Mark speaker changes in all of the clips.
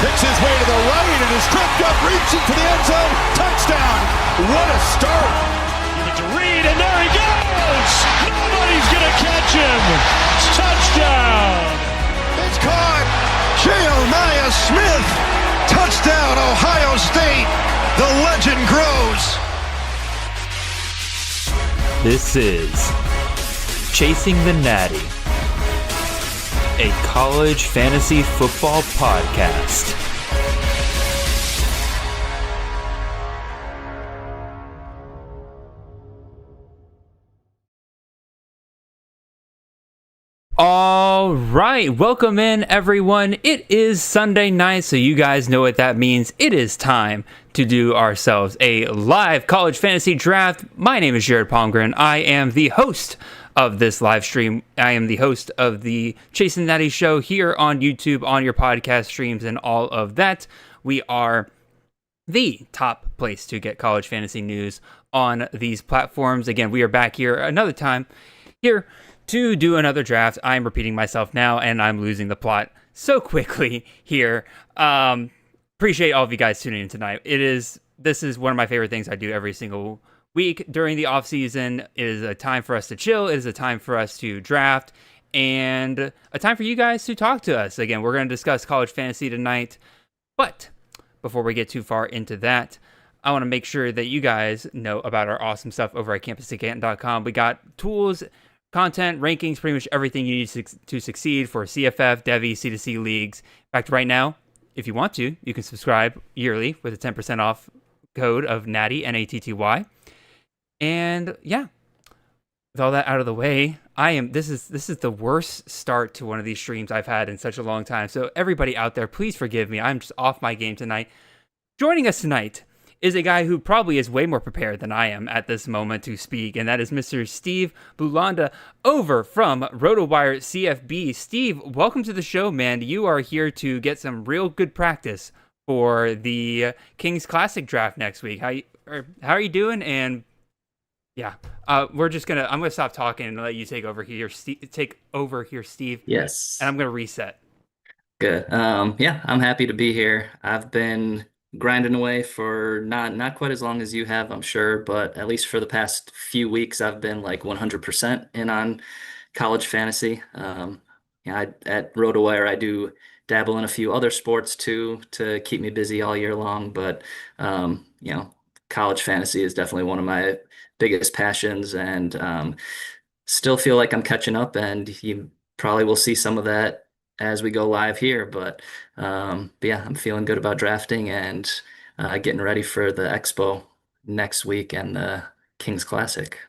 Speaker 1: picks his way to the right and is tripped up, reaching for the end zone. Touchdown. What a start.
Speaker 2: Give it to Reed, and there he goes. Nobody's going to catch him. Touchdown.
Speaker 1: It's caught. Jeremiah Smith. Touchdown, Ohio State. The legend grows.
Speaker 3: This is Chasing the Natty, a college fantasy football podcast. All right, welcome in everyone. It is Sunday night, so you guys know what that means. It is time to do ourselves a live college fantasy draft. My name is Jared Palmgren. I am the host of this live stream. I am the host of the Chasing Natty show here on YouTube, on your podcast streams, and all of that. We are the top place to get college fantasy news on these platforms. Again, we are back here another time here to do another draft. I'm repeating myself now, and I'm losing the plot so quickly here. Appreciate all of you guys tuning in tonight. This is one of my favorite things I do every single week during the off season. It is a time for us to chill. It is a time for us to draft, and a time for you guys to talk to us. Again, we're going to discuss college fantasy tonight, but before we get too far into that, I want to make sure that you guys know about our awesome stuff over at campusdecanton.com. We got tools, content, rankings, pretty much everything you need to succeed for CFF, Devy, C2C leagues. In fact, right now, if you want to, you can subscribe yearly with a 10% off code of Natty, Natty. And yeah, with all that out of the way, this is the worst start to one of these streams I've had in such a long time. So everybody out there, please forgive me. I'm just off my game tonight. Joining us tonight is a guy who probably is way more prepared than I am at this moment to speak, and that is Mr. Steve Bulanda over from Rotowire CFB. Steve, welcome to the show, man. You are here to get some real good practice for the Kings Classic draft next week. How are you doing? And yeah, I'm gonna stop talking and let you take over here, Steve.
Speaker 4: Yes.
Speaker 3: And I'm gonna reset.
Speaker 4: Good. Yeah, I'm happy to be here. I've been grinding away for not quite as long as you have, I'm sure, but at least for the past few weeks, I've been like 100% in on college fantasy. At Rotowire, I do dabble in a few other sports too to keep me busy all year long, but college fantasy is definitely one of my biggest passions, and still feel like I'm catching up, and you probably will see some of that as we go live here, but yeah, I'm feeling good about drafting and getting ready for the Expo next week and the Kings Classic.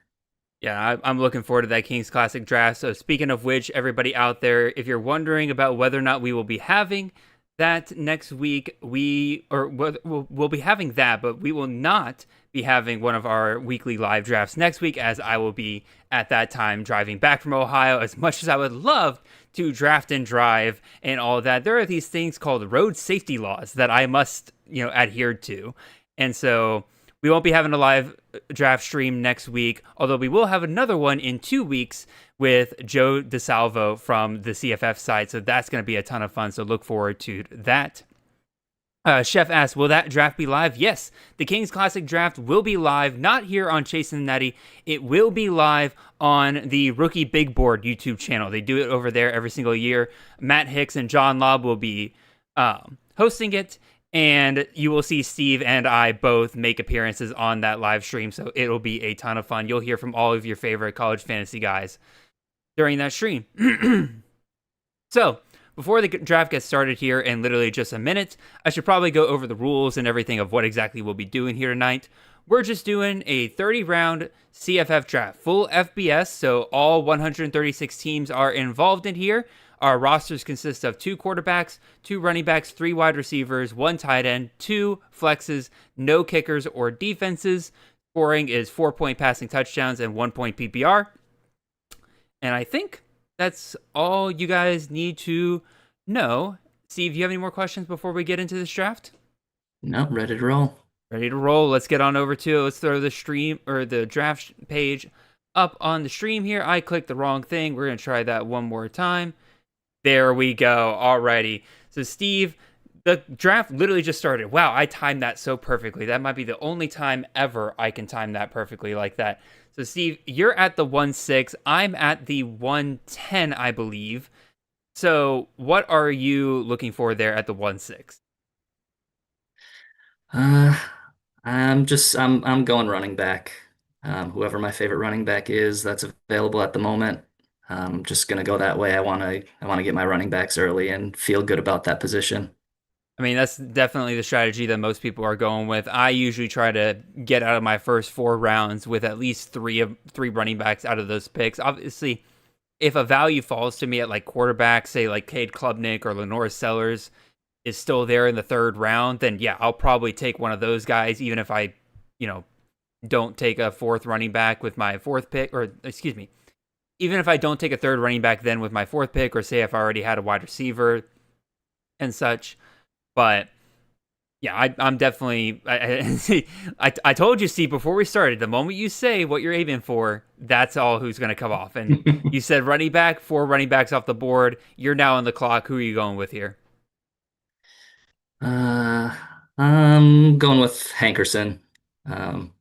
Speaker 3: Yeah, I'm looking forward to that Kings Classic draft. So speaking of which, everybody out there, if you're wondering about whether or not we will be having that next week, we'll be having that, but we will not be having one of our weekly live drafts next week, as I will be at that time driving back from Ohio. As much as I would love to draft and drive and all of that, there are these things called road safety laws that I must, adhere to. And so we won't be having a live draft stream next week, although we will have another one in 2 weeks with Joe DeSalvo from the CFF side. So that's going to be a ton of fun. So look forward to that. Chef asks, will that draft be live? Yes, the Kings Classic draft will be live, not here on Chasing the Natty. It will be live on the Rookie Big Board YouTube channel. They do it over there every single year. Matt Hicks and John Lobb will be hosting it, and you will see Steve and I both make appearances on that live stream, so it'll be a ton of fun. You'll hear from all of your favorite college fantasy guys during that stream. So, before the draft gets started here in literally just a minute, I should probably go over the rules and everything of what exactly we'll be doing here tonight. We're just doing a 30-round CFF draft, full FBS, so all 136 teams are involved in here. Our rosters consist of 2 quarterbacks, 2 running backs, 3 wide receivers, 1 tight end, 2 flexes, no kickers or defenses. Scoring is 4-point passing touchdowns and 1-point PPR. And I think that's all you guys need to know. Steve, do you have any more questions before we get into this draft?
Speaker 4: No, ready to roll.
Speaker 3: Ready to roll. Let's get on over to it. Let's throw the stream or the draft page up on the stream here. I clicked the wrong thing. We're going to try that one more time. There we go. Alrighty. So Steve, The draft literally just started. Wow, I timed that so perfectly. That might be the only time ever I can time that perfectly like that. So, Steve, you're at the 1-6. I'm at the 1-10, I believe. So, what are you looking for there at the 1-6?
Speaker 4: Uh, I'm going running back. Whoever my favorite running back is that's available at the moment. I'm just gonna go that way. I want to get my running backs early and feel good about that position.
Speaker 3: I mean, that's definitely the strategy that most people are going with. I usually try to get out of my first 4 rounds with at least three running backs out of those picks. Obviously, if a value falls to me at like quarterback, say like Cade Klubnik or Lenore Sellers is still there in the 3rd round, then yeah, I'll probably take one of those guys, even if I, don't take a 4th running back with my 4th pick, or excuse me, even if I don't take a 3rd running back then with my 4th pick, or say if I already had a wide receiver and such. But yeah, I'm definitely. I told you, Steve, before we started. The moment you say what you're aiming for, that's all who's going to come off. And you said running back, 4 running backs off the board. You're now on the clock. Who are you going with here?
Speaker 4: I'm going with Hankerson. Um,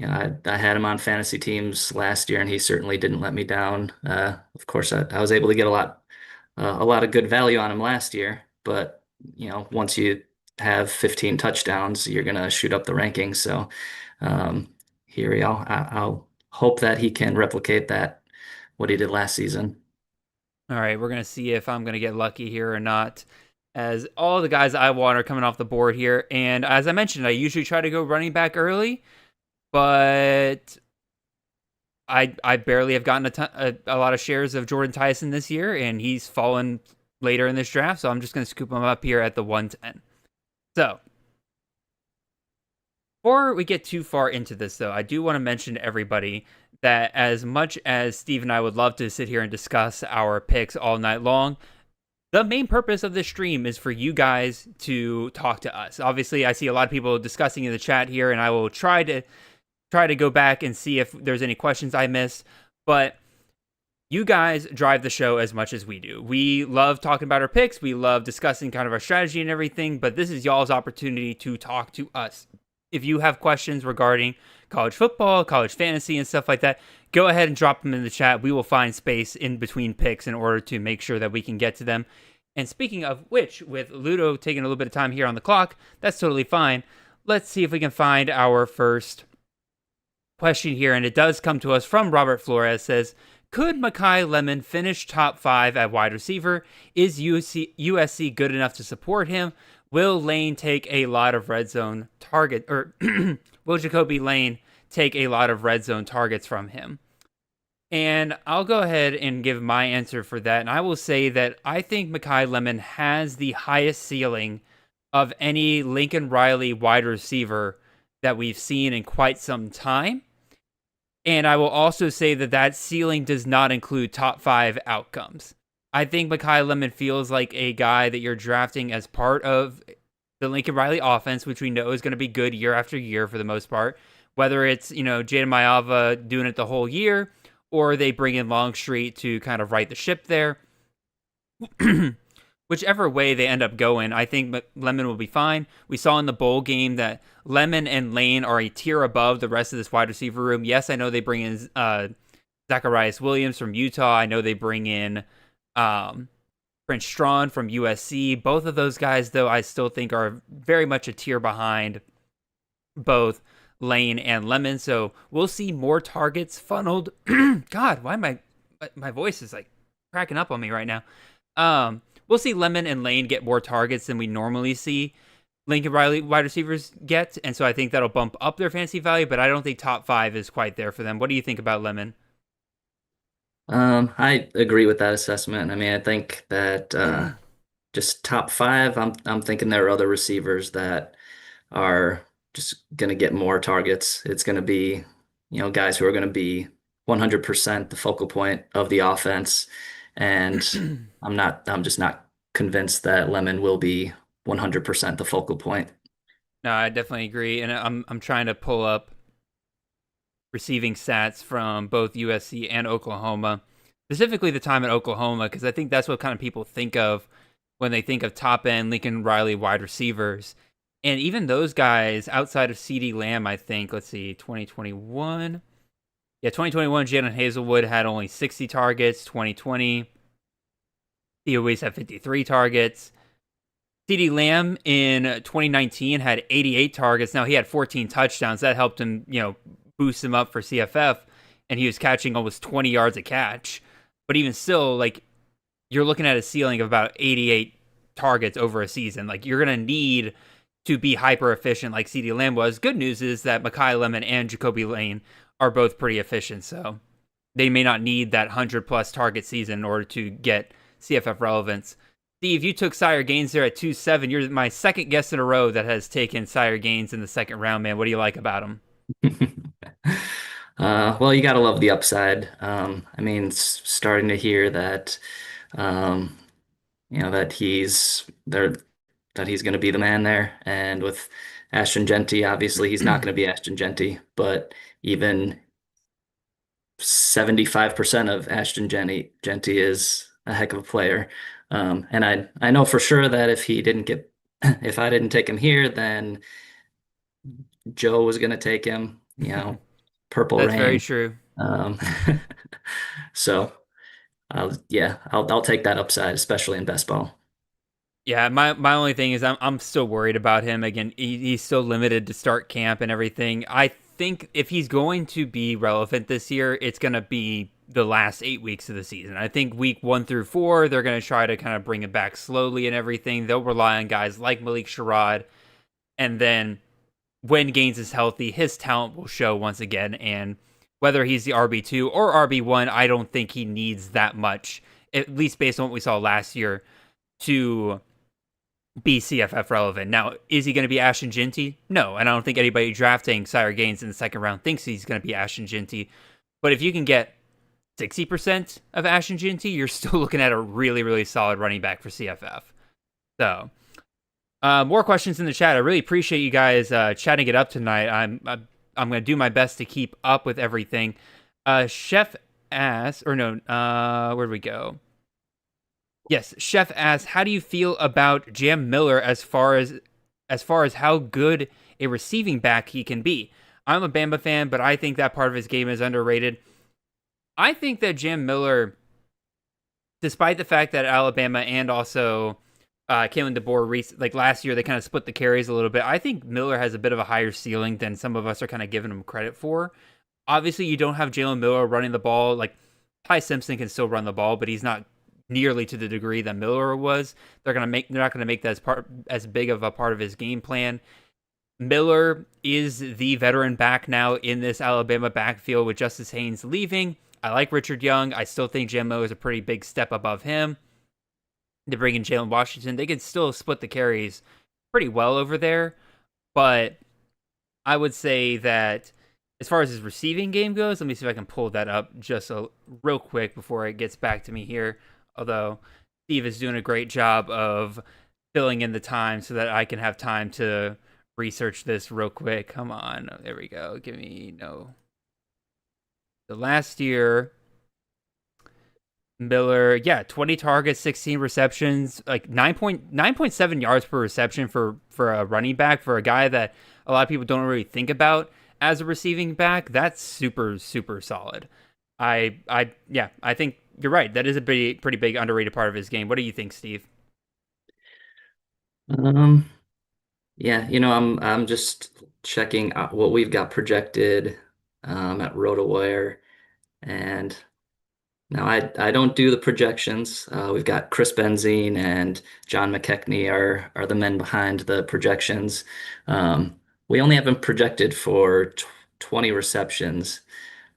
Speaker 4: I had him on fantasy teams last year, and he certainly didn't let me down. Of course, I was able to get a lot of good value on him last year, but once you have 15 touchdowns, you're gonna shoot up the rankings. So here we are. I'll hope that he can replicate that what he did last season.
Speaker 3: All right, we're going to see if I'm going to get lucky here or not. As all the guys I want are coming off the board here. And as I mentioned, I usually try to go running back early, but I barely have gotten a lot of shares of Jordan Tyson this year, and he's fallen later in this draft, so I'm just going to scoop him up here at the 110. So, before we get too far into this, though, I do want to mention to everybody that as much as Steve and I would love to sit here and discuss our picks all night long, the main purpose of this stream is for you guys to talk to us. Obviously, I see a lot of people discussing in the chat here, and I will try to go back and see if there's any questions I missed, but you guys drive the show as much as we do. We love talking about our picks. We love discussing kind of our strategy and everything, but this is y'all's opportunity to talk to us. If you have questions regarding college football, college fantasy, and stuff like that, go ahead and drop them in the chat. We will find space in between picks in order to make sure that we can get to them. And speaking of which, with Ludo taking a little bit of time here on the clock, that's totally fine. Let's see if we can find our first question here. And it does come to us from Robert Flores. Says, could Makai Lemon finish top 5 at wide receiver? Is USC good enough to support him? Will Lane take a lot of red zone target, or will Jacoby Lane take a lot of red zone targets from him? And I'll go ahead and give my answer for that. And I will say that I think Makai Lemon has the highest ceiling of any Lincoln Riley wide receiver that we've seen in quite some time. And I will also say that that ceiling does not include top 5 outcomes. I think Makai Lemon feels like a guy that you're drafting as part of the Lincoln Riley offense, which we know is going to be good year after year for the most part. Whether it's, Jaden Mayava doing it the whole year, or they bring in Longstreet to kind of right the ship there. Whichever way they end up going, I think Lemon will be fine. We saw in the bowl game that Lemon and Lane are a tier above the rest of this wide receiver room. Yes, I know they bring in Zacharias Williams from Utah. I know they bring in Prince Strawn from USC. Both of those guys, though, I still think are very much a tier behind both Lane and Lemon. So we'll see more targets funneled. God, why am my voice is like cracking up on me right now. We'll see Lemon and Lane get more targets than we normally see Lincoln Riley wide receivers get. And so I think that'll bump up their fantasy value, but I don't think top 5 is quite there for them. What do you think about Lemon?
Speaker 4: I agree with that assessment. I mean, I think that just top 5, I'm thinking there are other receivers that are just going to get more targets. It's going to be, guys who are going to be 100% the focal point of the offense. And I'm just not convinced that Lemon will be 100% the focal point.
Speaker 3: No, I definitely agree. And I'm trying to pull up receiving stats from both USC and Oklahoma, specifically the time at Oklahoma, because I think that's what kind of people think of when they think of top end Lincoln Riley wide receivers. And even those guys outside of CeeDee Lamb, I think, let's see, 2021. Yeah, 2021, Jalen Hazelwood had only 60 targets. 2020, Theo Weiss had 53 targets. CeeDee Lamb in 2019 had 88 targets. Now, he had 14 touchdowns. That helped him, boost him up for CFF. And he was catching almost 20 yards a catch. But even still, like, you're looking at a ceiling of about 88 targets over a season. Like, you're going to need to be hyper efficient like CeeDee Lamb was. Good news is that Mekhi Lemon and Jacoby Lane are both pretty efficient, so they may not need that 100-plus target season in order to get CFF relevance. Steve, you took Sire Gaines there at 2-7. You're my second guest in a row that has taken Sire Gaines in the second round, man. What do you like about him?
Speaker 4: Well, you got to love the upside. Starting to hear that, that he's there, that he's going to be the man there. And with Ashton Genty, obviously he's not going to be Ashton Genty, but even 75% of Ashton Genty is a heck of a player. And I know for sure that if I didn't take him here, then Joe was going to take him, Purple
Speaker 3: That's
Speaker 4: Rain.
Speaker 3: very true.
Speaker 4: So I'll take that upside, especially in best ball.
Speaker 3: Yeah, my only thing is I'm still worried about him. Again, he's still limited to start camp and everything. I think if he's going to be relevant this year, it's going to be the last 8 weeks of the season. I think week 1 through 4, they're going to try to kind of bring it back slowly and everything. They'll rely on guys like Malik Sherrod. And then when Gaines is healthy, his talent will show once again. And whether he's the RB2 or RB1, I don't think he needs that much, at least based on what we saw last year, to be CFF relevant. Now, is he going to be Ashton Genty? No, and I don't think anybody drafting Sire Gaines in the second round thinks he's going to be Ashton Genty. But if you can get 60% of Ashton Genty, you're still looking at a really, really solid running back for CFF. So, more questions in the chat. I really appreciate you guys chatting it up tonight. I'm going to do my best to keep up with everything. Chef asks, where'd we go? Yes, Chef asks, how do you feel about Jam Miller as far as how good a receiving back he can be? I'm a Bama fan, but I think that part of his game is underrated. I think that Jam Miller, despite the fact that Alabama and also Kalen DeBoer, last year, they kind of split the carries a little bit. I think Miller has a bit of a higher ceiling than some of us are kind of giving him credit for. Obviously, you don't have Jalen Miller running the ball. Like, Ty Simpson can still run the ball, but he's not nearly to the degree that Miller was. They're not going to make that as big of a part of his game plan. Miller is the veteran back now in this Alabama backfield with Justice Haynes leaving. I like Richard Young. I still think Jam Miller is a pretty big step above him. To bring in Jalen Washington, they could still split the carries pretty well over there. But I would say that as far as his receiving game goes, let me see if I can pull that up just real quick before it gets back to me here. Although Steve is doing a great job of filling in the time so that I can have time to research this real quick. Come on. There we go. The last year, Miller, 20 targets, 16 receptions, like 9.7 yards per reception for a running back, for a guy that a lot of people don't really think about as a receiving back. That's super, super solid. I think you're right. That is a pretty big underrated part of his game. What do you think, Steve?
Speaker 4: I'm just checking out what we've got projected at Rotowire, and now I don't do the projections. We've got Chris Benzine and John McKechnie are the men behind the projections. We only have him projected for 20 receptions,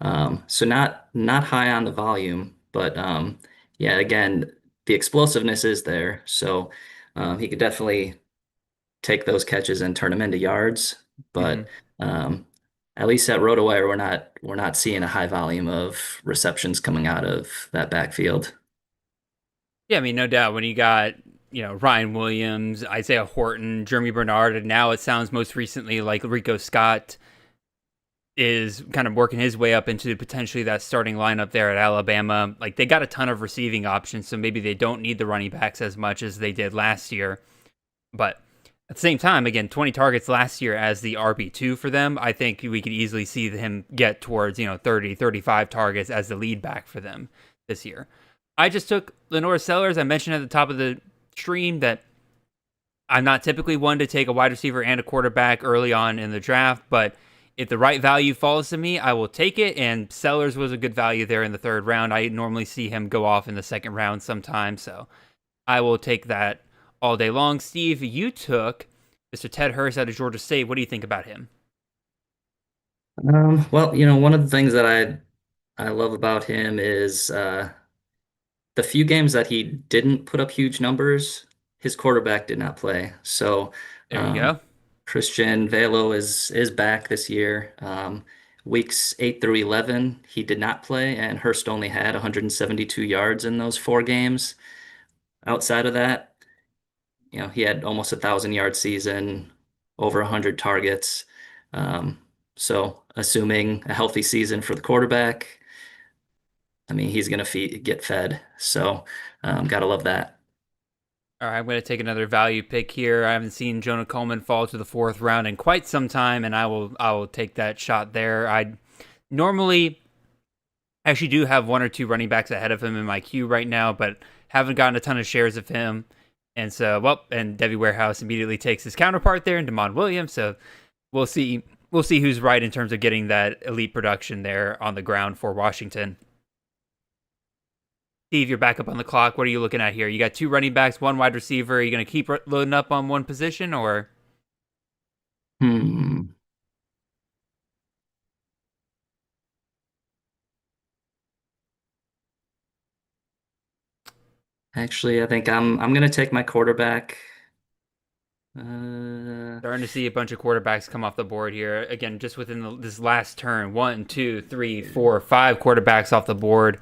Speaker 4: so not high on the volume, but again, the explosiveness is there, so he could definitely take those catches and turn them into yards. But at least at Rotowire, we're not seeing a high volume of receptions coming out of that backfield.
Speaker 3: Yeah, I mean, no doubt. When you got Ryan Williams, Isaiah Horton, Jeremy Bernard, and now it sounds most recently like Rico Scott. is kind of working his way up into potentially that starting lineup there at Alabama. Like, they got a ton of receiving options, so maybe they don't need the running backs as much as they did last year. But at the same time, again, 20 targets last year as the RB2 for them. I think we could easily see him get towards, 30, 35 targets as the lead back for them this year. I just took Lenore Sellers. I mentioned at the top of the stream that I'm not typically one to take a wide receiver and a quarterback early on in the draft, but if the right value falls to me, I will take it, and Sellers was a good value there in the third round. I normally see him go off in the second round sometimes, so I will take that all day long. Steve, you took Mr. Ted Hurst out of Georgia State. What do you think about him?
Speaker 4: Well, one of the things that I love about him is the few games that he didn't put up huge numbers, his quarterback did not play. So
Speaker 3: There you go.
Speaker 4: Christian Velo is back this year. Weeks 8 through 11, he did not play, and Hurst only had 172 yards in those 4 games. Outside of that, he had almost 1,000-yard season, over 100 targets. So assuming a healthy season for the quarterback, I mean, he's going to get fed. So gotta love that.
Speaker 3: All right, I'm going to take another value pick here. I haven't seen Jonah Coleman fall to the fourth round in quite some time, and I will take that shot there. I normally actually do have one or two running backs ahead of him in my queue right now, but haven't gotten a ton of shares of him. And so, and Debbie Warehouse immediately takes his counterpart there in Damon Williams. So we'll see who's right in terms of getting that elite production there on the ground for Washington. Steve, you're back up on the clock. What are you looking at here? You got 2 running backs, 1 wide receiver. Are you going to keep loading up on one position, or?
Speaker 4: Actually, I think I'm gonna take my quarterback.
Speaker 3: Starting to see a bunch of quarterbacks come off the board here. Again, just within this last turn, 1, 2, 3, 4, 5 quarterbacks off the board.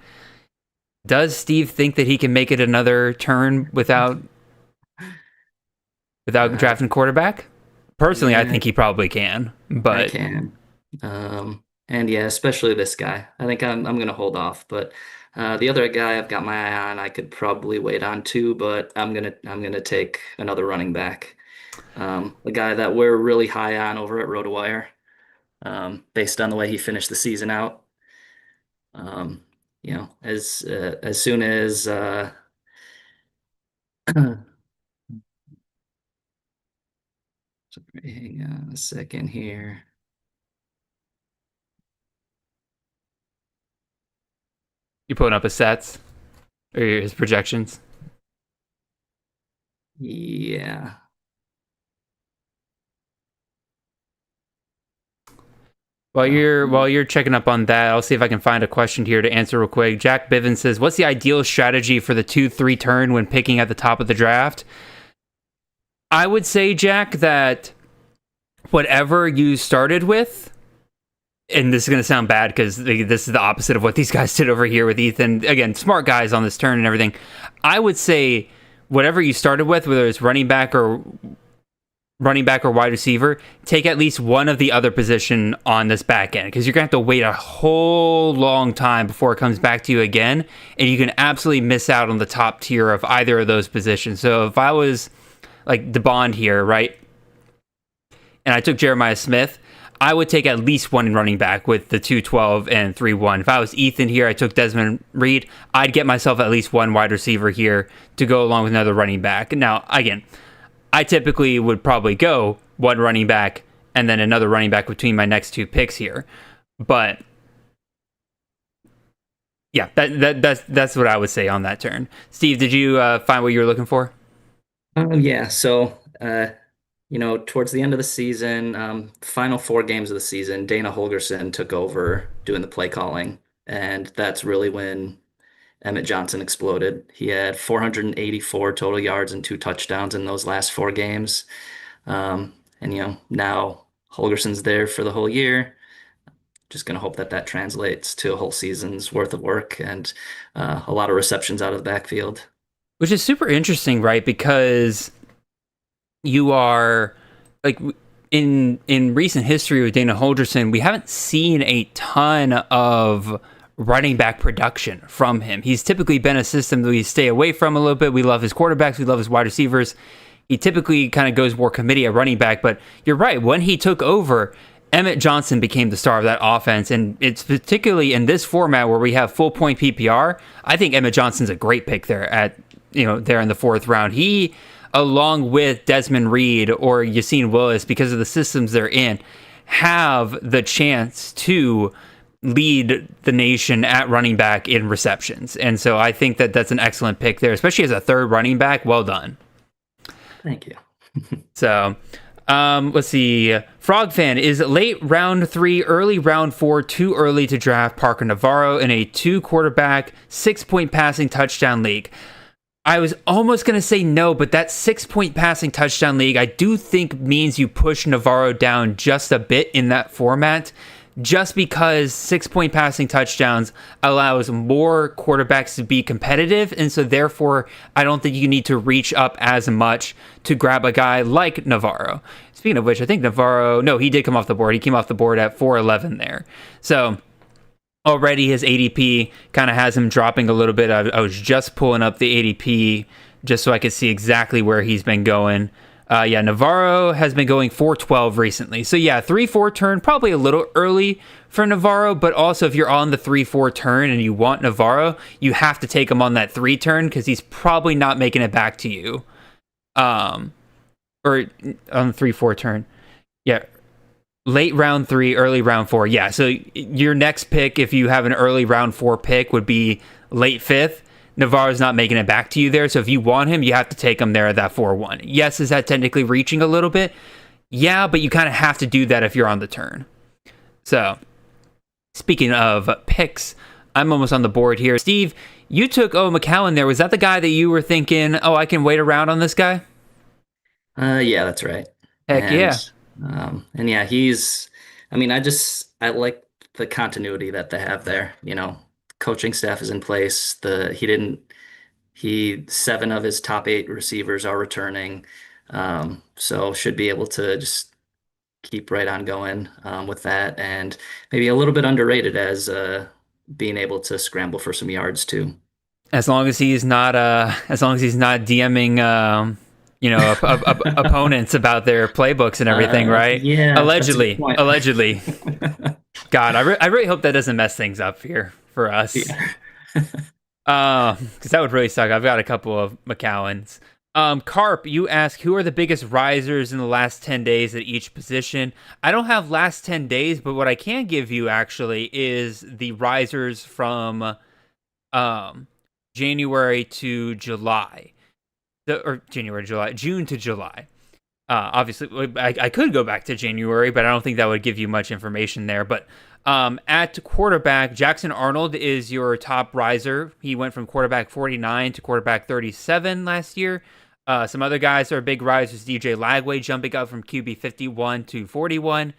Speaker 3: Does Steve think that he can make it another turn without drafting quarterback? Personally, I think he probably can. But
Speaker 4: I can. And yeah, especially this guy. I think I'm gonna hold off. But the other guy I've got my eye on, I could probably wait on too, but I'm gonna take another running back. The guy that we're really high on over at Rotowire, based on the way he finished the season out. As soon as sorry, hang on a second here.
Speaker 3: You pulling up his stats or his projections?
Speaker 4: Yeah.
Speaker 3: While you're checking up on that, I'll see if I can find a question here to answer real quick. Jack Bivens says, "What's the ideal strategy for the 2-3 turn when picking at the top of the draft?" I would say, Jack, that whatever you started with, and this is going to sound bad because this is the opposite of what these guys did over here with Ethan. Again, smart guys on this turn and everything. I would say whatever you started with, whether it's running back or wide receiver, take at least one of the other position on this back end, because you're going to have to wait a whole long time before it comes back to you again, and you can absolutely miss out on the top tier of either of those positions. So if I was like DeBond here, right, and I took Jeremiah Smith, I would take at least one running back with the 2-12 and 3-1. If I was Ethan here, I took Desmond Reed, I'd get myself at least one wide receiver here to go along with another running back. Now, again, I typically would probably go one running back and then another running back between my next 2 picks here. But yeah, that's what I would say on that turn. Steve, did you find what you were looking for?
Speaker 4: Yeah. So, towards the end of the season, final 4 games of the season, Dana Holgerson took over doing the play calling, and that's really when Emmett Johnson exploded. He had 484 total yards and 2 touchdowns in those last 4 games. And now Holgerson's there for the whole year. Just going to hope that translates to a whole season's worth of work and a lot of receptions out of the backfield.
Speaker 3: Which is super interesting, right? Because you are like, in recent history with Dana Holgerson, we haven't seen a ton of running back production from him. He's typically been a system that we stay away from a little bit. We love his quarterbacks. We love his wide receivers. He typically kind of goes more committee at running back, but you're right. When he took over, Emmett Johnson became the star of that offense, and it's particularly in this format where we have full point PPR. I think Emmett Johnson's a great pick there there in the 4th round. He, along with Desmond Reed or Yassine Willis, because of the systems they're in, have the chance to lead the nation at running back in receptions. And so I think that that's an excellent pick there, especially as a 3rd running back. Well done.
Speaker 4: Thank you.
Speaker 3: So, let's see. Frog Fan, is late round 3, early round 4 too early to draft Parker Navarro in a 2-quarterback, 6-point passing touchdown league? I was almost going to say no, but that 6-point passing touchdown league, I do think means you push Navarro down just a bit in that format, just because 6-point passing touchdowns allows more quarterbacks to be competitive. And so therefore, I don't think you need to reach up as much to grab a guy like Navarro. Speaking of which, I think Navarro, no, he did come off the board. He came off the board at 411 there. So already his ADP kind of has him dropping a little bit. I was just pulling up the ADP just so I could see exactly where he's been going. Navarro has been going 412 recently. So 3-4 turn, probably a little early for Navarro, but also if you're on the 3-4 turn and you want Navarro, you have to take him on that 3 turn because he's probably not making it back to you. Or on the 3-4 turn. Yeah. Late round 3, early round 4. Yeah, so your next pick, if you have an early round 4 pick, would be late 5th. Navarro's not making it back to you there, so if you want him, you have to take him there at that 4-1. Yes, is that technically reaching a little bit? Yeah, but you kind of have to do that if you're on the turn. So, speaking of picks, I'm almost on the board here. Steve, you took McCowan there. Was that the guy that you were thinking, I can wait around on this guy?
Speaker 4: Yeah, that's right.
Speaker 3: Heck yeah.
Speaker 4: I like the continuity that they have there. Coaching staff is in place. 7 of his top 8 receivers are returning. So should be able to just keep right on going with that, and maybe a little bit underrated as being able to scramble for some yards too.
Speaker 3: As long as he's not DMing opponents about their playbooks and everything, right?
Speaker 4: Yeah,
Speaker 3: allegedly. God, I really hope that doesn't mess things up here for us.
Speaker 4: Yeah.
Speaker 3: Because that would really suck. I've got a couple of McCowans. Carp, you ask, who are the biggest risers in the last 10 days at each position? I don't have last 10 days, but what I can give you actually is the risers from January to July. June to July. Obviously, I could go back to January, but I don't think that would give you much information there. But at quarterback, Jackson Arnold is your top riser. He went from quarterback 49 to quarterback 37 last year. Some other guys are big risers. DJ Lagway jumping up from QB 51 to 41.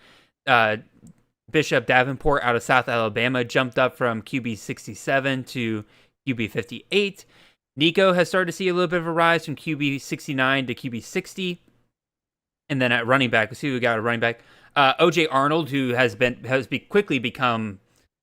Speaker 3: Bishop Davenport out of South Alabama jumped up from QB 67 to QB 58. Nico has started to see a little bit of a rise from QB 69 to QB 60. And then at running back, let's see who we got at running back. OJ Arnold, who has quickly become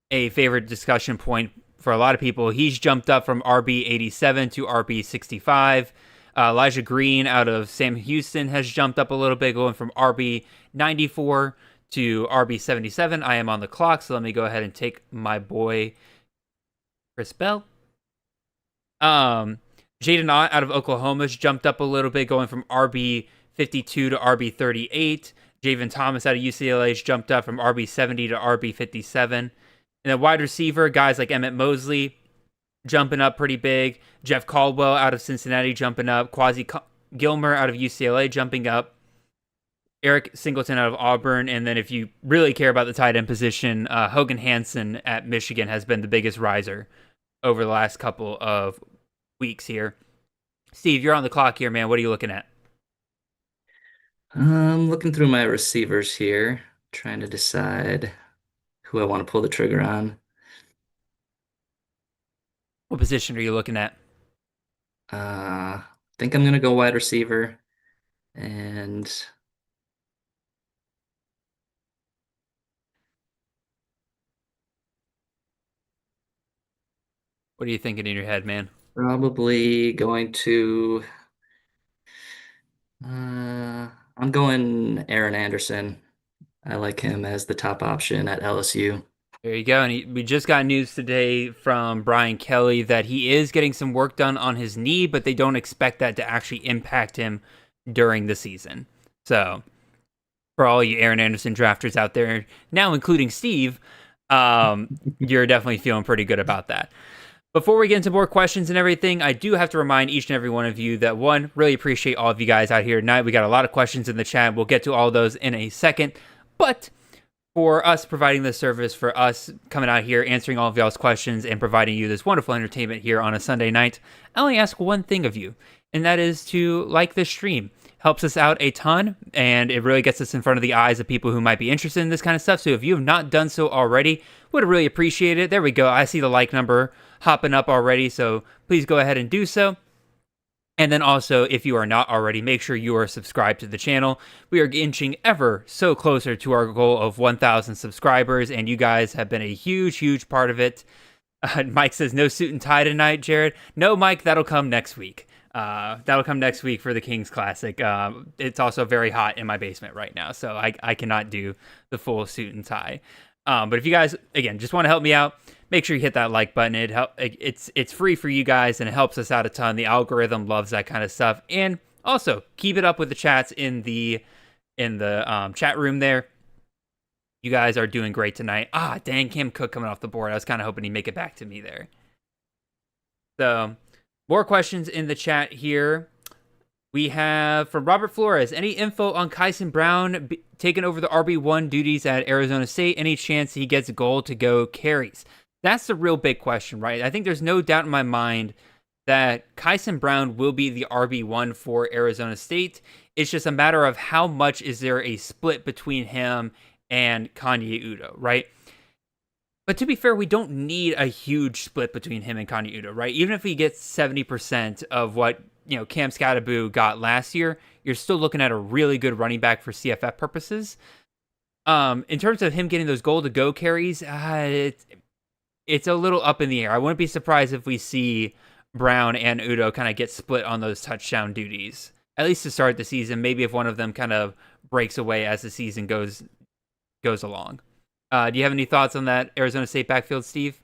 Speaker 3: a favorite discussion point for a lot of people. He's jumped up from RB 87 to RB 65. Elijah Green out of Sam Houston has jumped up a little bit, going from RB 94 to RB 77. I am on the clock, so let me go ahead and take my boy Chris Bell. Jaden Ott out of Oklahoma has jumped up a little bit, going from RB 52 to RB 38. Javen Thomas out of UCLA has jumped up from RB 70 to RB 57. And then wide receiver, guys like Emmett Mosley jumping up pretty big. Jeff Caldwell out of Cincinnati jumping up. Quasi Gilmer out of UCLA jumping up. Eric Singleton out of Auburn. And then if you really care about the tight end position, Hogan Hansen at Michigan has been the biggest riser over the last couple of weeks here. Steve, you're on the clock here, man. What are you looking at?
Speaker 4: I'm looking through my receivers here, trying to decide who I want to pull the trigger on.
Speaker 3: What position are you looking at?
Speaker 4: I think I'm going to go wide receiver, and
Speaker 3: What are you thinking in your head, man?
Speaker 4: Probably going to I'm going Aaron Anderson. I like him as the top option at LSU.
Speaker 3: There you go. And we just got news today from Brian Kelly that he is getting some work done on his knee, but they don't expect that to actually impact him during the season. So, for all you Aaron Anderson drafters out there, now including Steve, you're definitely feeling pretty good about that. Before we get into more questions and everything, I do have to remind each and every one of you that, one, really appreciate all of you guys out here tonight. We got a lot of questions in the chat. We'll get to all those in a second. But for us providing this service, for us coming out here, answering all of y'all's questions, and providing you this wonderful entertainment here on a Sunday night, I only ask one thing of you, and that is to like this stream. Helps us out a ton, and it really gets us in front of the eyes of people who might be interested in this kind of stuff. So if you have not done so already, would really appreciate it. There we go. I see the like number hopping up already, so please go ahead and do so. And then also, if you are not already, make sure you are subscribed to the channel. We are inching ever so closer to our goal of 1,000 subscribers, and you guys have been a huge, huge part of it. Mike says, no suit and tie tonight, Jared. No, Mike, that'll come next week. That'll come next week for the Kings Classic. It's also very hot in my basement right now, so I cannot do the full suit and tie. But if you guys, again, just want to help me out, make sure you hit that like button. It's free for you guys, and it helps us out a ton. The algorithm loves that kind of stuff. And also, keep it up with the chats in the chat room there. You guys are doing great tonight. Dang, Kim Cook coming off the board. I was kind of hoping he'd make it back to me there. So, more questions in the chat here. We have from Robert Flores, any info on Kyson Brown taking over the RB1 duties at Arizona State? Any chance he gets goal to go carries? That's the real big question, right? I think there's no doubt in my mind that Kyson Brown will be the RB1 for Arizona State. It's just a matter of how much is there a split between him and Kanye Udo, right? But to be fair, we don't need a huge split between him and Kanye Udo, right? Even if he gets 70% of what Cam Scattaboo got last year, you're still looking at a really good running back for CFF purposes. In terms of him getting those goal-to-go carries, it's a little up in the air. I wouldn't be surprised if we see Brown and Udo kind of get split on those touchdown duties, at least to start the season. Maybe if one of them kind of breaks away as the season goes along. Do you have any thoughts on that Arizona State backfield, Steve?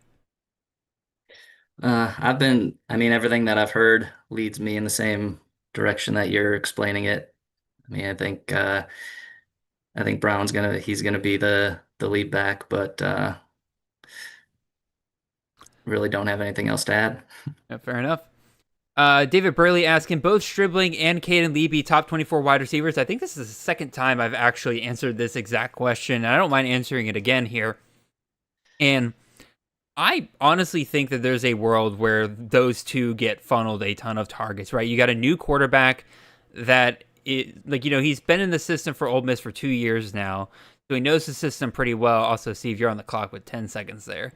Speaker 4: Everything that I've heard leads me in the same direction that you're explaining it. I think Brown's he's gonna be the lead back, but really don't have anything else to add.
Speaker 3: Yeah, fair enough. David Burley asking, both Stribling and Caden Lee be top 24 wide receivers. I think this is the second time I've actually answered this exact question, and I don't mind answering it again here. And I honestly think that there's a world where those two get funneled a ton of targets, right? You got a new quarterback that, he's been in the system for Ole Miss for 2 years now, so he knows the system pretty well. Also, Steve, you're on the clock with 10 seconds there.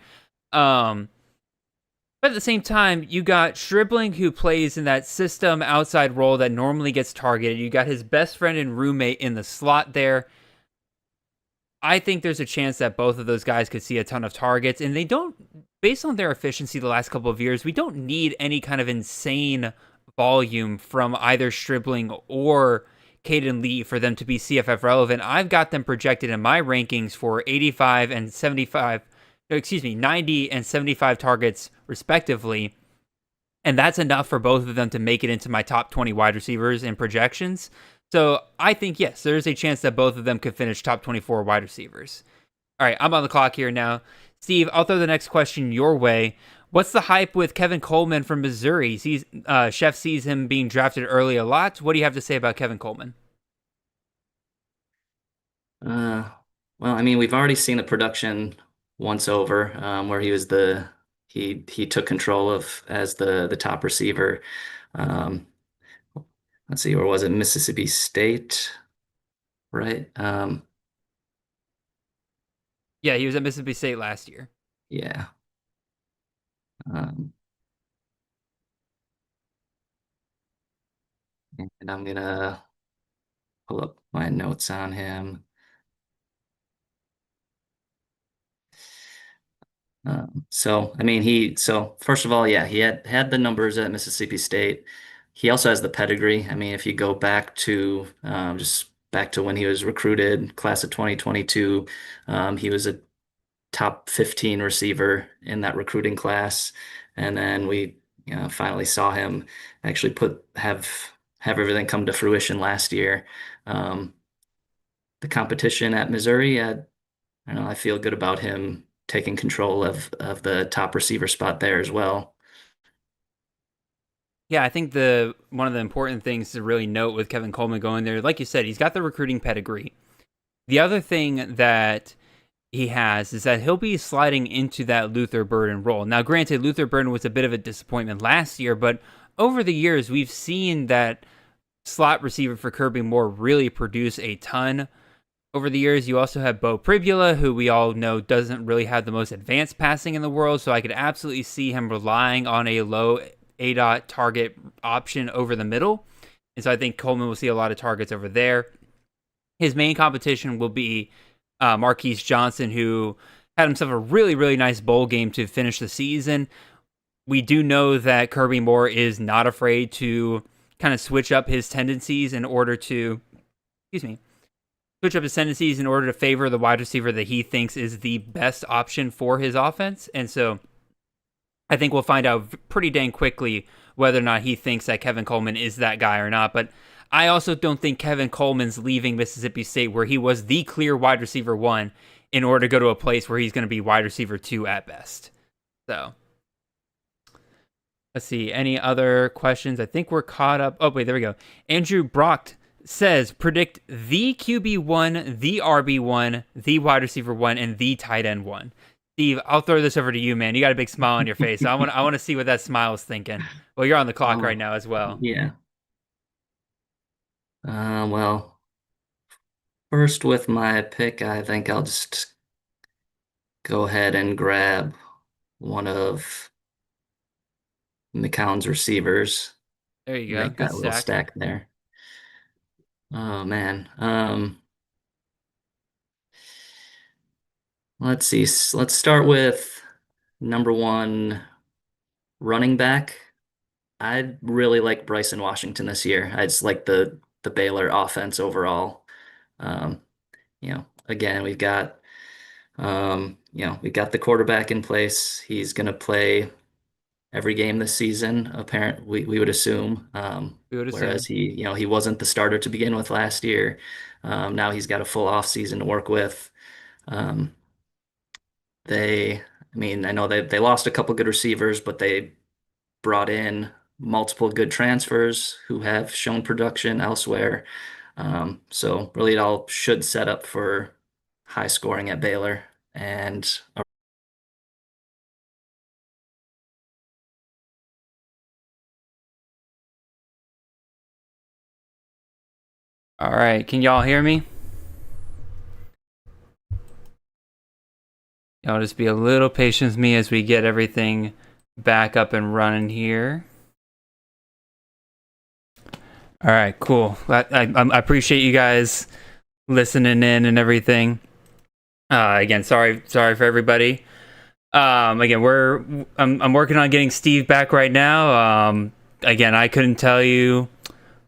Speaker 3: But at the same time, you got Stribling, who plays in that system outside role that normally gets targeted. You got his best friend and roommate in the slot there. I think there's a chance that both of those guys could see a ton of targets, and they don't, based on their efficiency the last couple of years, we don't need any kind of insane volume from either Stribling or Caden Lee for them to be CFF relevant. I've got them projected in my rankings for 90 and 75 targets respectively. And that's enough for both of them to make it into my top 20 wide receivers in projections. So I think, yes, there's a chance that both of them could finish top 24 wide receivers. All right, I'm on the clock here now. Steve, I'll throw the next question your way. What's the hype with Kevin Coleman from Missouri? Chef sees him being drafted early a lot. What do you have to say about Kevin Coleman?
Speaker 4: We've already seen the production once over, where he took control of as the top receiver. Let's see, or was it Mississippi State? Right?
Speaker 3: Yeah, he was at Mississippi State last year.
Speaker 4: Yeah. And I'm gonna pull up my notes on him. So I mean, so first of all, yeah, he had the numbers at Mississippi State. He also has the pedigree. I mean, if you go back to just back to when he was recruited, class of 2022, he was a top 15 receiver in that recruiting class, and then we finally saw him actually have everything come to fruition last year. Um, the competition at Missouri, I don't know, I feel good about him taking control of the top receiver spot there as well.
Speaker 3: Yeah, I think the one of the important things to really note with Kevin Coleman going there, like you said, he's got the recruiting pedigree. The other thing that he has is that he'll be sliding into that Luther Burden role. Now, granted, Luther Burden was a bit of a disappointment last year, but over the years, we've seen that slot receiver for Kirby Moore really produce a ton. Over the years, you also have Bo Pribula, who we all know doesn't really have the most advanced passing in the world, so I could absolutely see him relying on a low ADOT target option over the middle. And so I think Coleman will see a lot of targets over there. His main competition will be Marquise Johnson, who had himself a really, really nice bowl game to finish the season. We do know that Kirby Moore is not afraid to kind of switch up his tendencies in order to, favor the wide receiver that he thinks is the best option for his offense. And so I think we'll find out pretty dang quickly whether or not he thinks that Kevin Coleman is that guy or not. But I also don't think Kevin Coleman's leaving Mississippi State, where he was the clear wide receiver 1, in order to go to a place where he's going to be wide receiver 2 at best. So let's see. Any other questions? I think we're caught up. Oh, wait, there we go. Andrew Brock says, predict the QB1, the RB1, the wide receiver 1, and the tight end 1. Steve, I'll throw this over to you, man. You got a big smile on your face. So I want to see what that smile is thinking. Well, you're on the clock right now as well.
Speaker 4: Yeah. Well, first with my pick, I think I'll just go ahead and grab one of McCown's receivers.
Speaker 3: There you go.
Speaker 4: Make that little stack there. Oh man. Let's see. Let's start with number 1 running back. I really like Bryson Washington this year. I just like the Baylor offense overall. Again, we've got the quarterback in place. He's going to play every game this season. We would assume. Whereas he wasn't the starter to begin with last year. Now he's got a full off season to work with. I know they lost a couple good receivers, but they brought in multiple good transfers who have shown production elsewhere. So really it all should set up for high scoring at Baylor. And
Speaker 3: all right. Can y'all hear me? Y'all just be a little patient with me as we get everything back up and running here. All right, cool. I appreciate you guys listening in and everything. Again, sorry for everybody. Again, I'm working on getting Steve back right now. Again, I couldn't tell you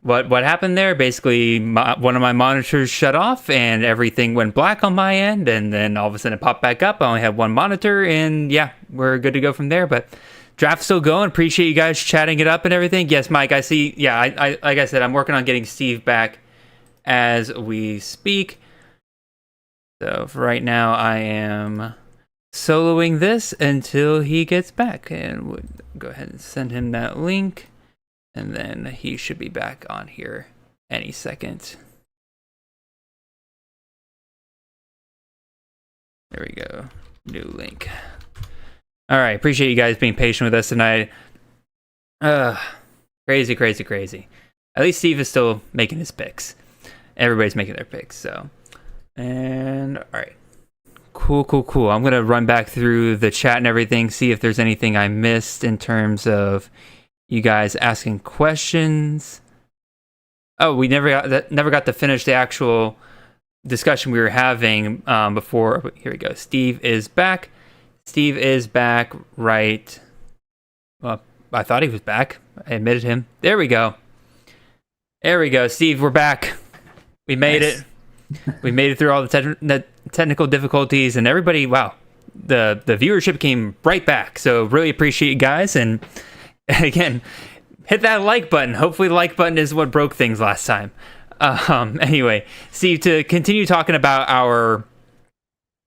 Speaker 3: what happened there. Basically, one of my monitors shut off and everything went black on my end, and then all of a sudden it popped back up. I only have one monitor, and yeah, we're good to go from there. But draft's still going. Appreciate you guys chatting it up and everything. Yes, Mike, I see. Yeah, I like I said, I'm working on getting Steve back as we speak. So for right now, I am soloing this until he gets back, and we'll go ahead and send him that link. And then he should be back on here any second. There we go. New link. All right. Appreciate you guys being patient with us tonight. Crazy. At least Steve is still making his picks. Everybody's making their picks. So, and all right. Cool. I'm going to run back through the chat and everything, see if there's anything I missed in terms of you guys asking questions. Oh, we never got to finish the actual discussion we were having before. Here we go. Steve is back. Steve is back, right? Well, I thought he was back. I admitted him. There we go. Steve, we're back. We made it. We made it through all the technical difficulties, and everybody, wow, the viewership came right back. So really appreciate you guys, and again, hit that like button. Hopefully the like button is what broke things last time. Anyway, Steve, to continue talking about our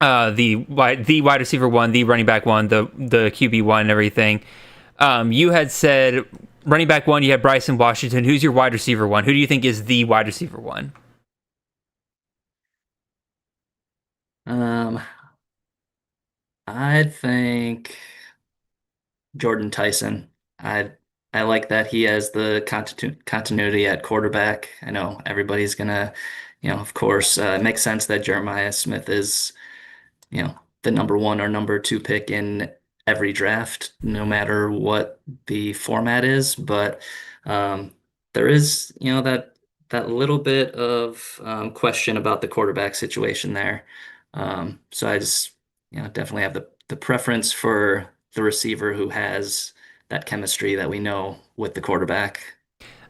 Speaker 3: the wide receiver one, the running back one, the QB one, and everything. You had said running back one, you had Bryson Washington. Who's your wide receiver one? Who do you think is the wide receiver one?
Speaker 4: I think Jordan Tyson. I like that he has the continuity at quarterback. I know everybody's gonna, of course, it makes sense that Jeremiah Smith is, the number one or number two pick in every draft, no matter what the format is. But there is, that little bit of question about the quarterback situation there. So I just, definitely have the preference for the receiver who has that chemistry that we know with the quarterback.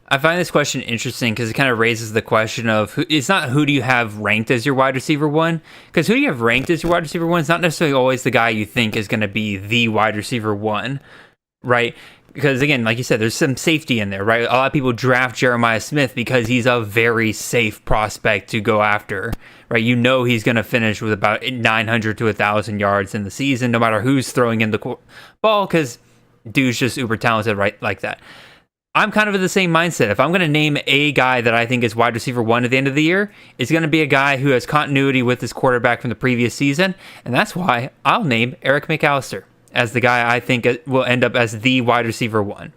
Speaker 3: I find this question interesting because it kind of raises the question of it's not who do you have ranked as your wide receiver one, because who you have ranked as your wide receiver one is not necessarily always the guy you think is going to be the wide receiver one, right? Because again, like you said, there's some safety in there, right? A lot of people draft Jeremiah Smith because he's a very safe prospect to go after, right? You know he's going to finish with about 900 to 1,000 yards in the season, no matter who's throwing in the ball, because dude's just uber talented, right? Like that. I'm kind of in the same mindset. If I'm going to name a guy that I think is wide receiver one at the end of the year, it's going to be a guy who has continuity with his quarterback from the previous season. And that's why I'll name Eric McAllister as the guy I think will end up as the wide receiver one.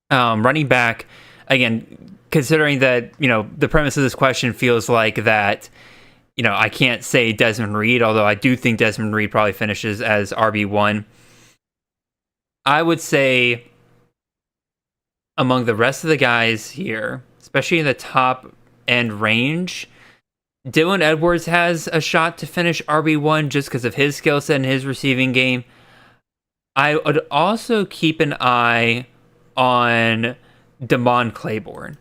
Speaker 3: Running back, again, considering that, the premise of this question feels like that, I can't say Desmond Reed, although I do think Desmond Reed probably finishes as RB1. I would say among the rest of the guys here, especially in the top end range, Dylan Edwards has a shot to finish RB1 just because of his skill set and his receiving game. I would also keep an eye on Damon Claiborne,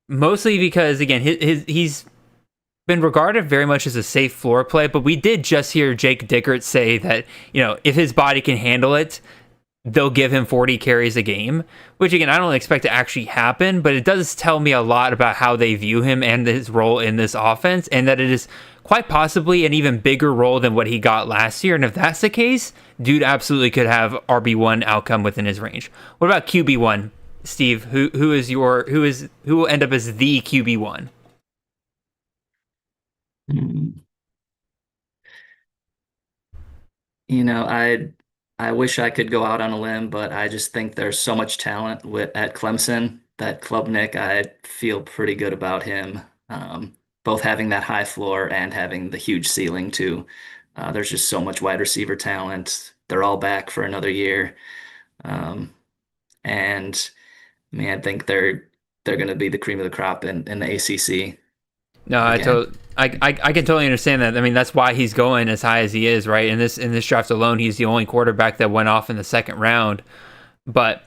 Speaker 3: mostly because, again, he's been regarded very much as a safe floor play, but we did just hear Jake Dickert say that, if his body can handle it, they'll give him 40 carries a game, which again, I don't expect to actually happen, but it does tell me a lot about how they view him and his role in this offense, and that it is quite possibly an even bigger role than what he got last year. And if that's the case, dude absolutely could have RB1 outcome within his range. What about QB1, Steve? Who will end up as the QB1?
Speaker 4: I wish I could go out on a limb, but I just think there's so much talent at Clemson that Klubnik, I feel pretty good about him, both having that high floor and having the huge ceiling too. There's just so much wide receiver talent. They're all back for another year. And I mean, I think they're going to be the cream of the crop in the ACC.
Speaker 3: No, I can totally understand that. I mean, that's why he's going as high as he is, right? In this draft alone, he's the only quarterback that went off in the second round. But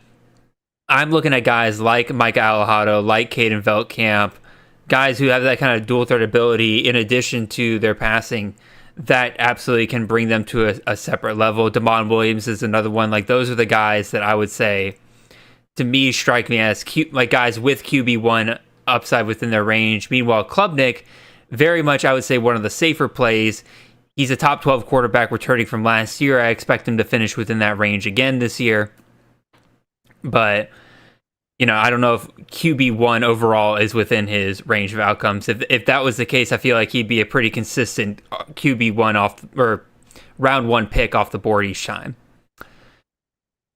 Speaker 3: I'm looking at guys like Mike Alejado, like Caden Veltkamp, guys who have that kind of dual threat ability in addition to their passing that absolutely can bring them to a separate level. Damon Williams is another one. Like, those are the guys that I would say, to me, strike me as like guys with QB1 upside within their range. Meanwhile, Klubnik, very much, I would say, one of the safer plays. He's a top 12 quarterback returning from last year. I expect him to finish within that range again this year. But, I don't know if QB1 overall is within his range of outcomes. If that was the case, I feel like he'd be a pretty consistent QB1 or round one pick off the board each time.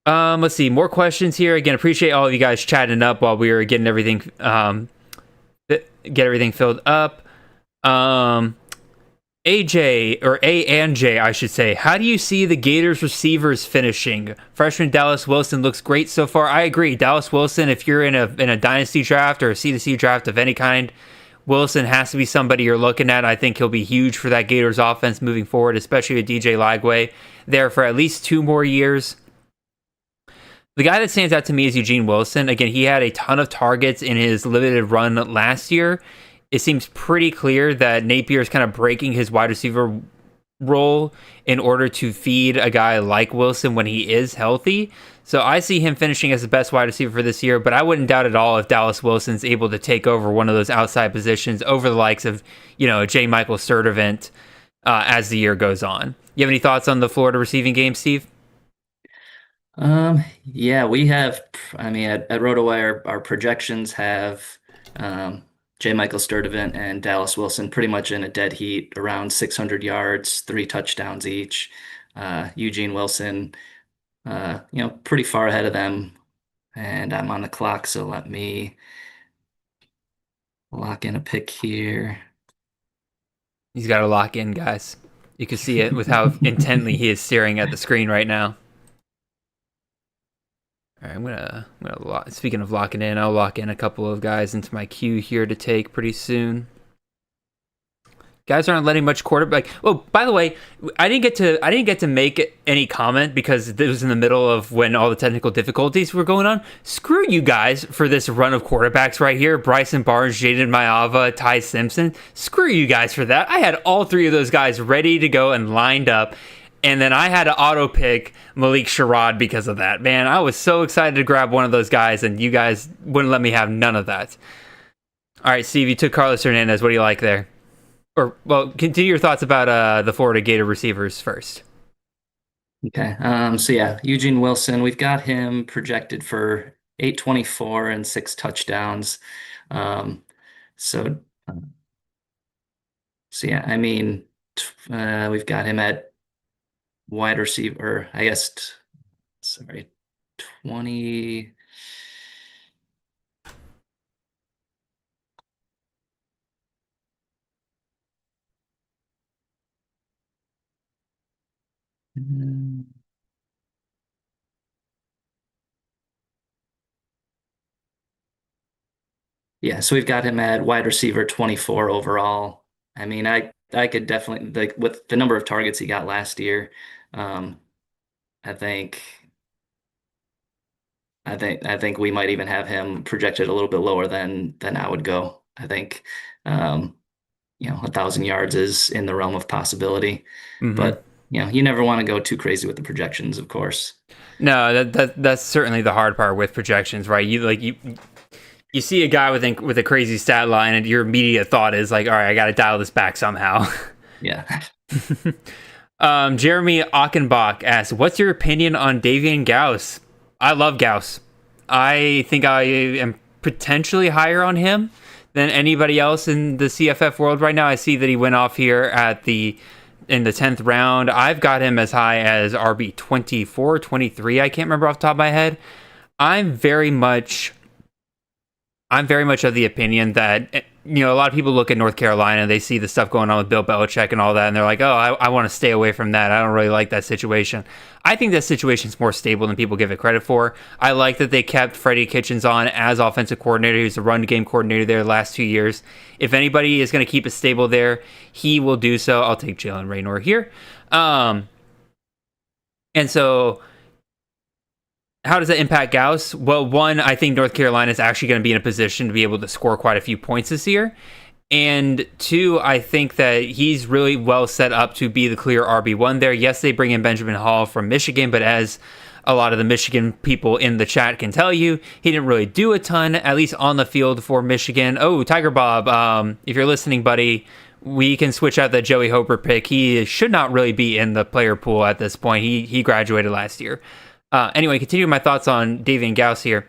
Speaker 3: Let's see, more questions here. Again, appreciate all of you guys chatting up while we were getting everything filled up. AJ, or A and J, I should say. How do you see the Gators receivers finishing? Freshman Dallas Wilson looks great so far. I agree. Dallas Wilson, if you're in a dynasty draft or a C2C draft of any kind, Wilson has to be somebody you're looking at. I think he'll be huge for that Gators offense moving forward, especially with DJ Lagway there for at least 2 more years. The guy that stands out to me is Eugene Wilson. Again, he had a ton of targets in his limited run last year. It seems pretty clear that Napier is kind of breaking his wide receiver role in order to feed a guy like Wilson when he is healthy. So I see him finishing as the best wide receiver for this year, but I wouldn't doubt at all if Dallas Wilson's able to take over one of those outside positions over the likes of, J. Michael Sturdivant as the year goes on. You have any thoughts on the Florida receiving game, Steve?
Speaker 4: Yeah, we have, at Rotowire, our projections have J. Michael Sturdivant and Dallas Wilson pretty much in a dead heat, around 600 yards, 3 touchdowns each. Eugene Wilson, pretty far ahead of them. And I'm on the clock, so let me lock in a pick here.
Speaker 3: He's got to lock in, guys. You can see it with how intently he is staring at the screen right now. All right, I'm gonna speaking of locking in, I'll lock in a couple of guys into my queue here to take pretty soon. Guys aren't letting much quarterback. Oh, by the way, I didn't get to make any comment because it was in the middle of when all the technical difficulties were going on. Screw you guys for this run of quarterbacks right here: Bryson Barnes, Jaden Maava, Ty Simpson. Screw you guys for that. I had all 3 of those guys ready to go and lined up. And then I had to auto pick Malik Sherrod because of that. Man, I was so excited to grab one of those guys, and you guys wouldn't let me have none of that. All right, Steve, you took Carlos Hernandez. What do you like there? Or, well, continue your thoughts about the Florida Gator receivers first.
Speaker 4: Okay. Eugene Wilson, we've got him projected for 824 and 6 touchdowns. We've got him at wide receiver, 20. Yeah, so we've got him at wide receiver 24 overall. I could definitely, with the number of targets he got last year, I think we might even have him projected a little bit lower than I would go. I think 1,000 yards is in the realm of possibility, but you never want to go too crazy with the projections, of course.
Speaker 3: No, that's certainly the hard part with projections, right? You see a guy with a crazy stat line, and your immediate thought is like, all right, I got to dial this back somehow.
Speaker 4: Yeah.
Speaker 3: Jeremy Achenbach asks, what's your opinion on Davian Gauss? I love Gauss. I think I am potentially higher on him than anybody else in the CFF world right now. I see that he went off here in the 10th round. I've got him as high as RB 24, 23. I can't remember off the top of my head. I'm very much of the opinion that, a lot of people look at North Carolina, they see the stuff going on with Bill Belichick and all that, and they're like, oh, I want to stay away from that. I don't really like that situation. I think that situation's more stable than people give it credit for. I like that they kept Freddie Kitchens on as offensive coordinator. He was the run game coordinator there the last 2 years. If anybody is going to keep it stable there, he will do so. I'll take Jalen Raynor here. And so how does that impact Gauss? Well, one, I think North Carolina is actually going to be in a position to be able to score quite a few points this year. And 2, I think that he's really well set up to be the clear RB1 there. Yes, they bring in Benjamin Hall from Michigan, but as a lot of the Michigan people in the chat can tell you, he didn't really do a ton, at least on the field for Michigan. Oh, Tiger Bob, if you're listening, buddy, we can switch out the Joey Hobart pick. He should not really be in the player pool at this point. He graduated last year. Anyway, continuing my thoughts on Davian Gauss here.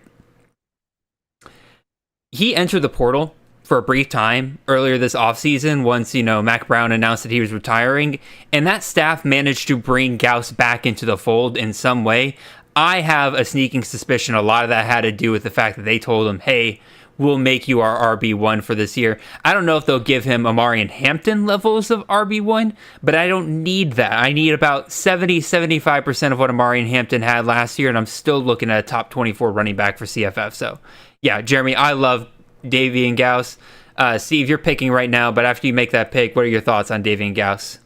Speaker 3: He entered the portal for a brief time earlier this offseason once, Mac Brown announced that he was retiring, and that staff managed to bring Gauss back into the fold in some way. I have a sneaking suspicion a lot of that had to do with the fact that they told him, hey, we'll make you our RB1 for this year. I don't know if they'll give him Amarian Hampton levels of RB1, but I don't need that. I need about 70-75% of what Amarian Hampton had last year, and I'm still looking at a top 24 running back for CFF. So, yeah, Jeremy, I love Davian Gauss. Steve, you're picking right now, but after you make that pick, what are your thoughts on Davian Gauss?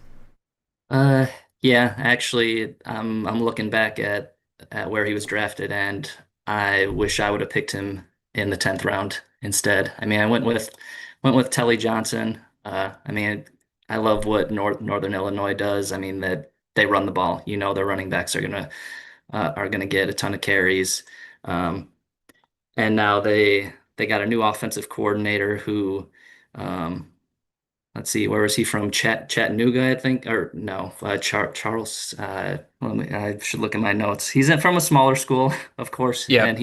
Speaker 4: Uh, yeah, actually, I'm looking back at where he was drafted, and I wish I would have picked him in the 10th round instead. I mean, I went with Telly Johnson. I mean, I love what Northern Illinois does. I mean that they run the ball. Their running backs are gonna get a ton of carries. Um, and now they got a new offensive coordinator who, um, let's see, where was he from? Chattanooga, I think, or no, Charles. I should look at my notes. He's from a smaller school, of course,
Speaker 3: Yeah.
Speaker 4: and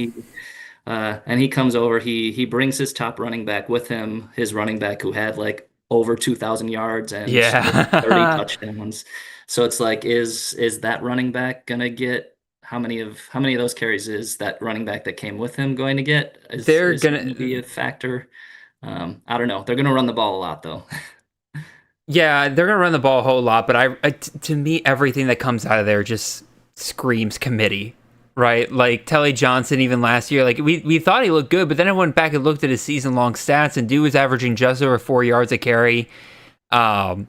Speaker 4: he comes over. He brings his top running back with him, his running back who had like over 2,000 yards and 30
Speaker 3: Yeah.
Speaker 4: touchdowns. So it's like, is that running back gonna get how many of those carries is that running back that came with him going to get?
Speaker 3: They're
Speaker 4: Is he
Speaker 3: gonna
Speaker 4: going to be a factor? I don't know. They're gonna run the ball a lot though.
Speaker 3: Yeah, they're gonna run the ball a whole lot, but to me, everything that comes out of there just screams committee, right? Like Telly Johnson, even last year, like we thought he looked good, but then I went back and looked at his season-long stats, and dude was averaging just over 4 yards a carry. Um,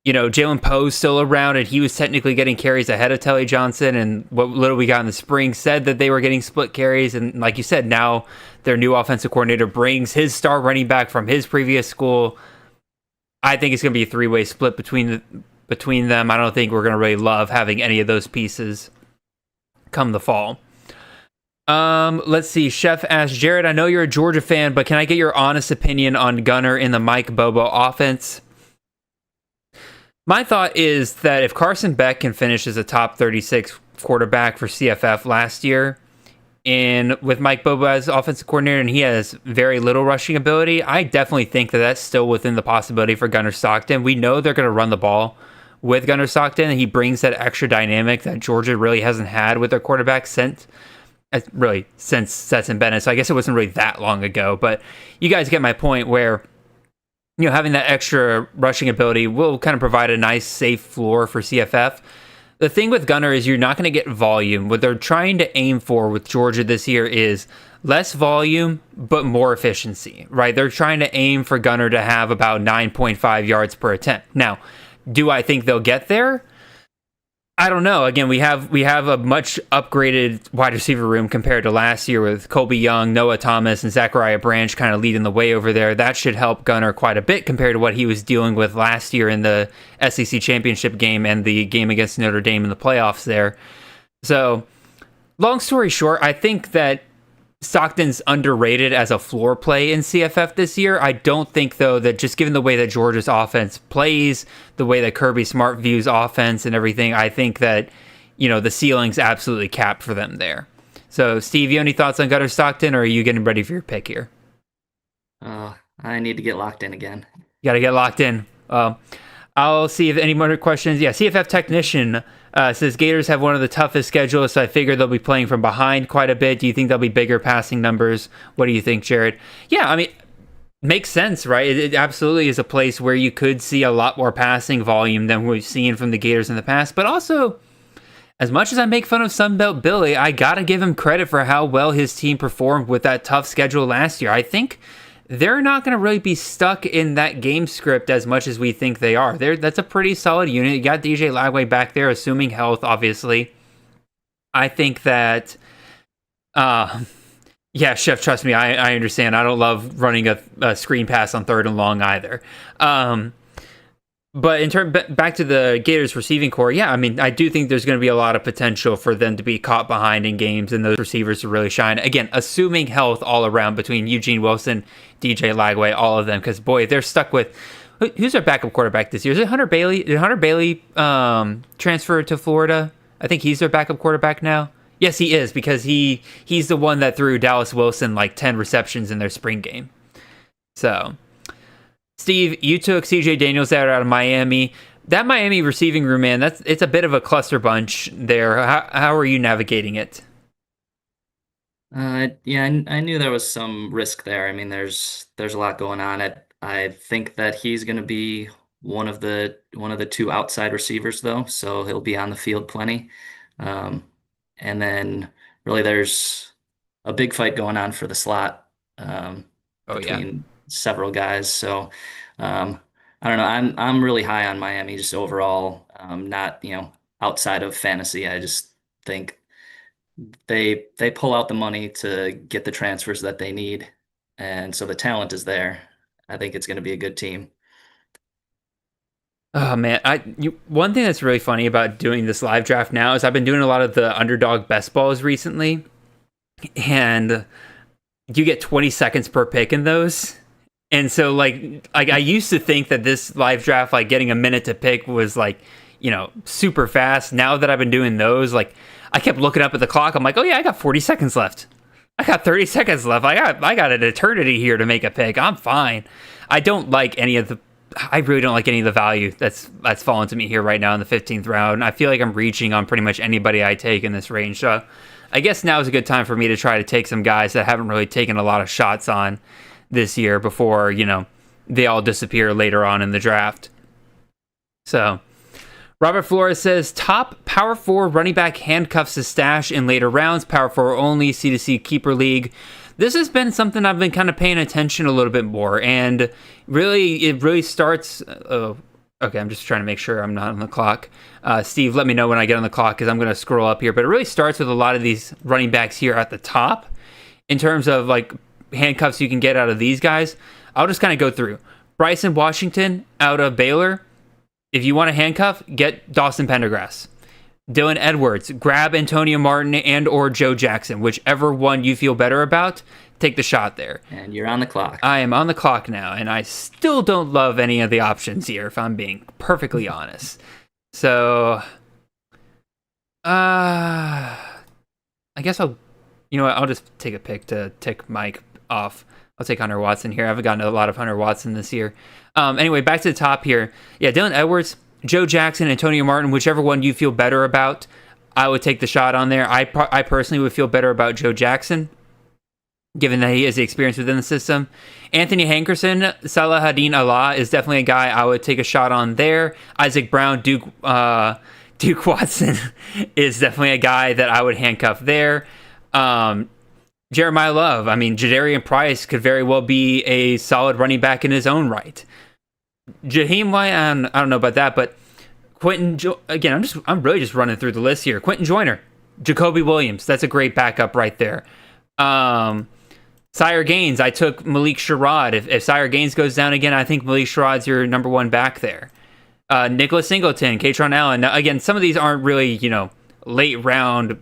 Speaker 3: Jalen Poe's still around, and he was technically getting carries ahead of Telly Johnson. And what little we got in the spring said that they were getting split carries, and like you said, now their new offensive coordinator brings his star running back from his previous school. I think it's going to be a three-way split between them. I don't think we're going to really love having any of those pieces come the fall. Let's see. Chef asked, Jared, I know you're a Georgia fan, but can I get your honest opinion on Gunner in the Mike Bobo offense? My thought is that if Carson Beck can finish as a top 36 quarterback for CFF last year, and with Mike Bobo as offensive coordinator, and he has very little rushing ability, I definitely think that that's still within the possibility for Gunner Stockton. We know they're going to run the ball with Gunner Stockton, and he brings that extra dynamic that Georgia really hasn't had with their quarterback since Stetson Bennett. So I guess it wasn't really that long ago, but you guys get my point where having that extra rushing ability will kind of provide a nice, safe floor for CFF. The thing with Gunner is you're not going to get volume. What they're trying to aim for with Georgia this year is less volume, but more efficiency, right? They're trying to aim for Gunner to have about 9.5 yards per attempt. Now, do I think they'll get there? I don't know. Again, we have a much upgraded wide receiver room compared to last year with Colby Young, Noah Thomas, and Zachariah Branch kind of leading the way over there. That should help Gunner quite a bit compared to what he was dealing with last year in the SEC championship game and the game against Notre Dame in the playoffs there. So, long story short, I think that Stockton's underrated as a floor play in CFF this year. I don't think, though, that just given the way that Georgia's offense plays, the way that Kirby Smart views offense and everything, I think that, the ceiling's absolutely capped for them there. So, Steve, you have any thoughts on Gunner Stockton, or are you getting ready for your pick here?
Speaker 4: I need to get locked in again.
Speaker 3: You got to get locked in. I'll see if any more questions. Yeah, CFF Technician says Gators have one of the toughest schedules, so I figure they'll be playing from behind quite a bit. Do you think there'll be bigger passing numbers? What do you think, Jared? Yeah, I mean, makes sense, right? It absolutely is a place where you could see a lot more passing volume than we've seen from the Gators in the past. But also, as much as I make fun of Sunbelt Billy, I got to give him credit for how well his team performed with that tough schedule last year. I think they're not going to really be stuck in that game script as much as we think they are. That's a pretty solid unit. You got DJ Lagway back there, assuming health, obviously. I think that, yeah, Chef, trust me, I understand. I don't love running a screen pass on 3rd and long either. But back to the Gators receiving core, yeah, I mean, I do think there's going to be a lot of potential for them to be caught behind in games and those receivers to really shine. Again, assuming health all around between Eugene Wilson, DJ Lagway, all of them, because boy, they're stuck with who's their backup quarterback this year? Is it Hunter Bailey? Did Hunter Bailey transfer to Florida? I think he's their backup quarterback now. Yes, he is, because he's the one that threw Dallas Wilson like 10 receptions in their spring game. So, Steve, you took CJ Daniels out of Miami. That Miami receiving room, man, it's a bit of a cluster bunch there. How are you navigating it?
Speaker 4: Yeah, I knew there was some risk there. I mean, there's a lot going on. I think that he's going to be one of the two outside receivers, though, so he'll be on the field plenty. And then really, there's a big fight going on for the slot
Speaker 3: Oh, yeah.
Speaker 4: several guys. So I don't know. I'm really high on Miami just overall. Not outside of fantasy. I just think they pull out the money to get the transfers that they need, and so the talent is there. I think it's going to be a good team.
Speaker 3: Oh man, one thing that's really funny about doing this live draft now is I've been doing a lot of the underdog best balls recently, and you get 20 seconds per pick in those. And so like I used to think that this live draft, like getting a minute to pick was like, super fast. Now that I've been doing those, like I kept looking up at the clock. I'm like, oh yeah, I got 40 seconds left. I got 30 seconds left. I got an eternity here to make a pick. I'm fine. I really don't like any of the value that's fallen to me here right now in the 15th round. I feel like I'm reaching on pretty much anybody I take in this range. So I guess now is a good time for me to try to take some guys that haven't really taken a lot of shots on this year before, they all disappear later on in the draft. So Robert Flores says, top Power 4 running back handcuffs his stash in later rounds, Power 4 only, C2C keeper league. This has been something I've been kind of paying attention a little bit more, and it really starts... okay, I'm just trying to make sure I'm not on the clock. Steve, let me know when I get on the clock, because I'm going to scroll up here, but it really starts with a lot of these running backs here at the top, in terms of like handcuffs you can get out of these guys. I'll just kind of go through. Bryson Washington out of Baylor. If you want a handcuff, get Dawson Pendergrass. Dylan Edwards, grab Antonio Martin and or Joe Jackson, whichever one you feel better about, take the shot there.
Speaker 4: And you're on the clock.
Speaker 3: I am on the clock now, and I still don't love any of the options here, if I'm being perfectly honest. So, I guess I'll just take a pick to tick Mike off. I'll take Hunter Watson here. I haven't gotten a lot of Hunter Watson this year. Anyway, back to the top here. Yeah, Dylan Edwards, Joe Jackson, Antonio Martin, whichever one you feel better about, I would take the shot on there. I personally would feel better about Joe Jackson, given that he has the experience within the system. Anthony Hankerson, Salahadin Allah is definitely a guy I would take a shot on there. Isaac Brown, Duke Watson is definitely a guy that I would handcuff there. Jeremiah Love, Jadarian Price could very well be a solid running back in his own right. Jaheim White, I don't know about that, but again, I'm really just running through the list here. Quentin Joyner, Jacoby Williams, that's a great backup right there. Sire Gaines, I took Malik Sherrod. If Sire Gaines goes down again, I think Malik Sherrod's your number one back there. Nicholas Singleton, Katron Allen. Now, again, some of these aren't really, late round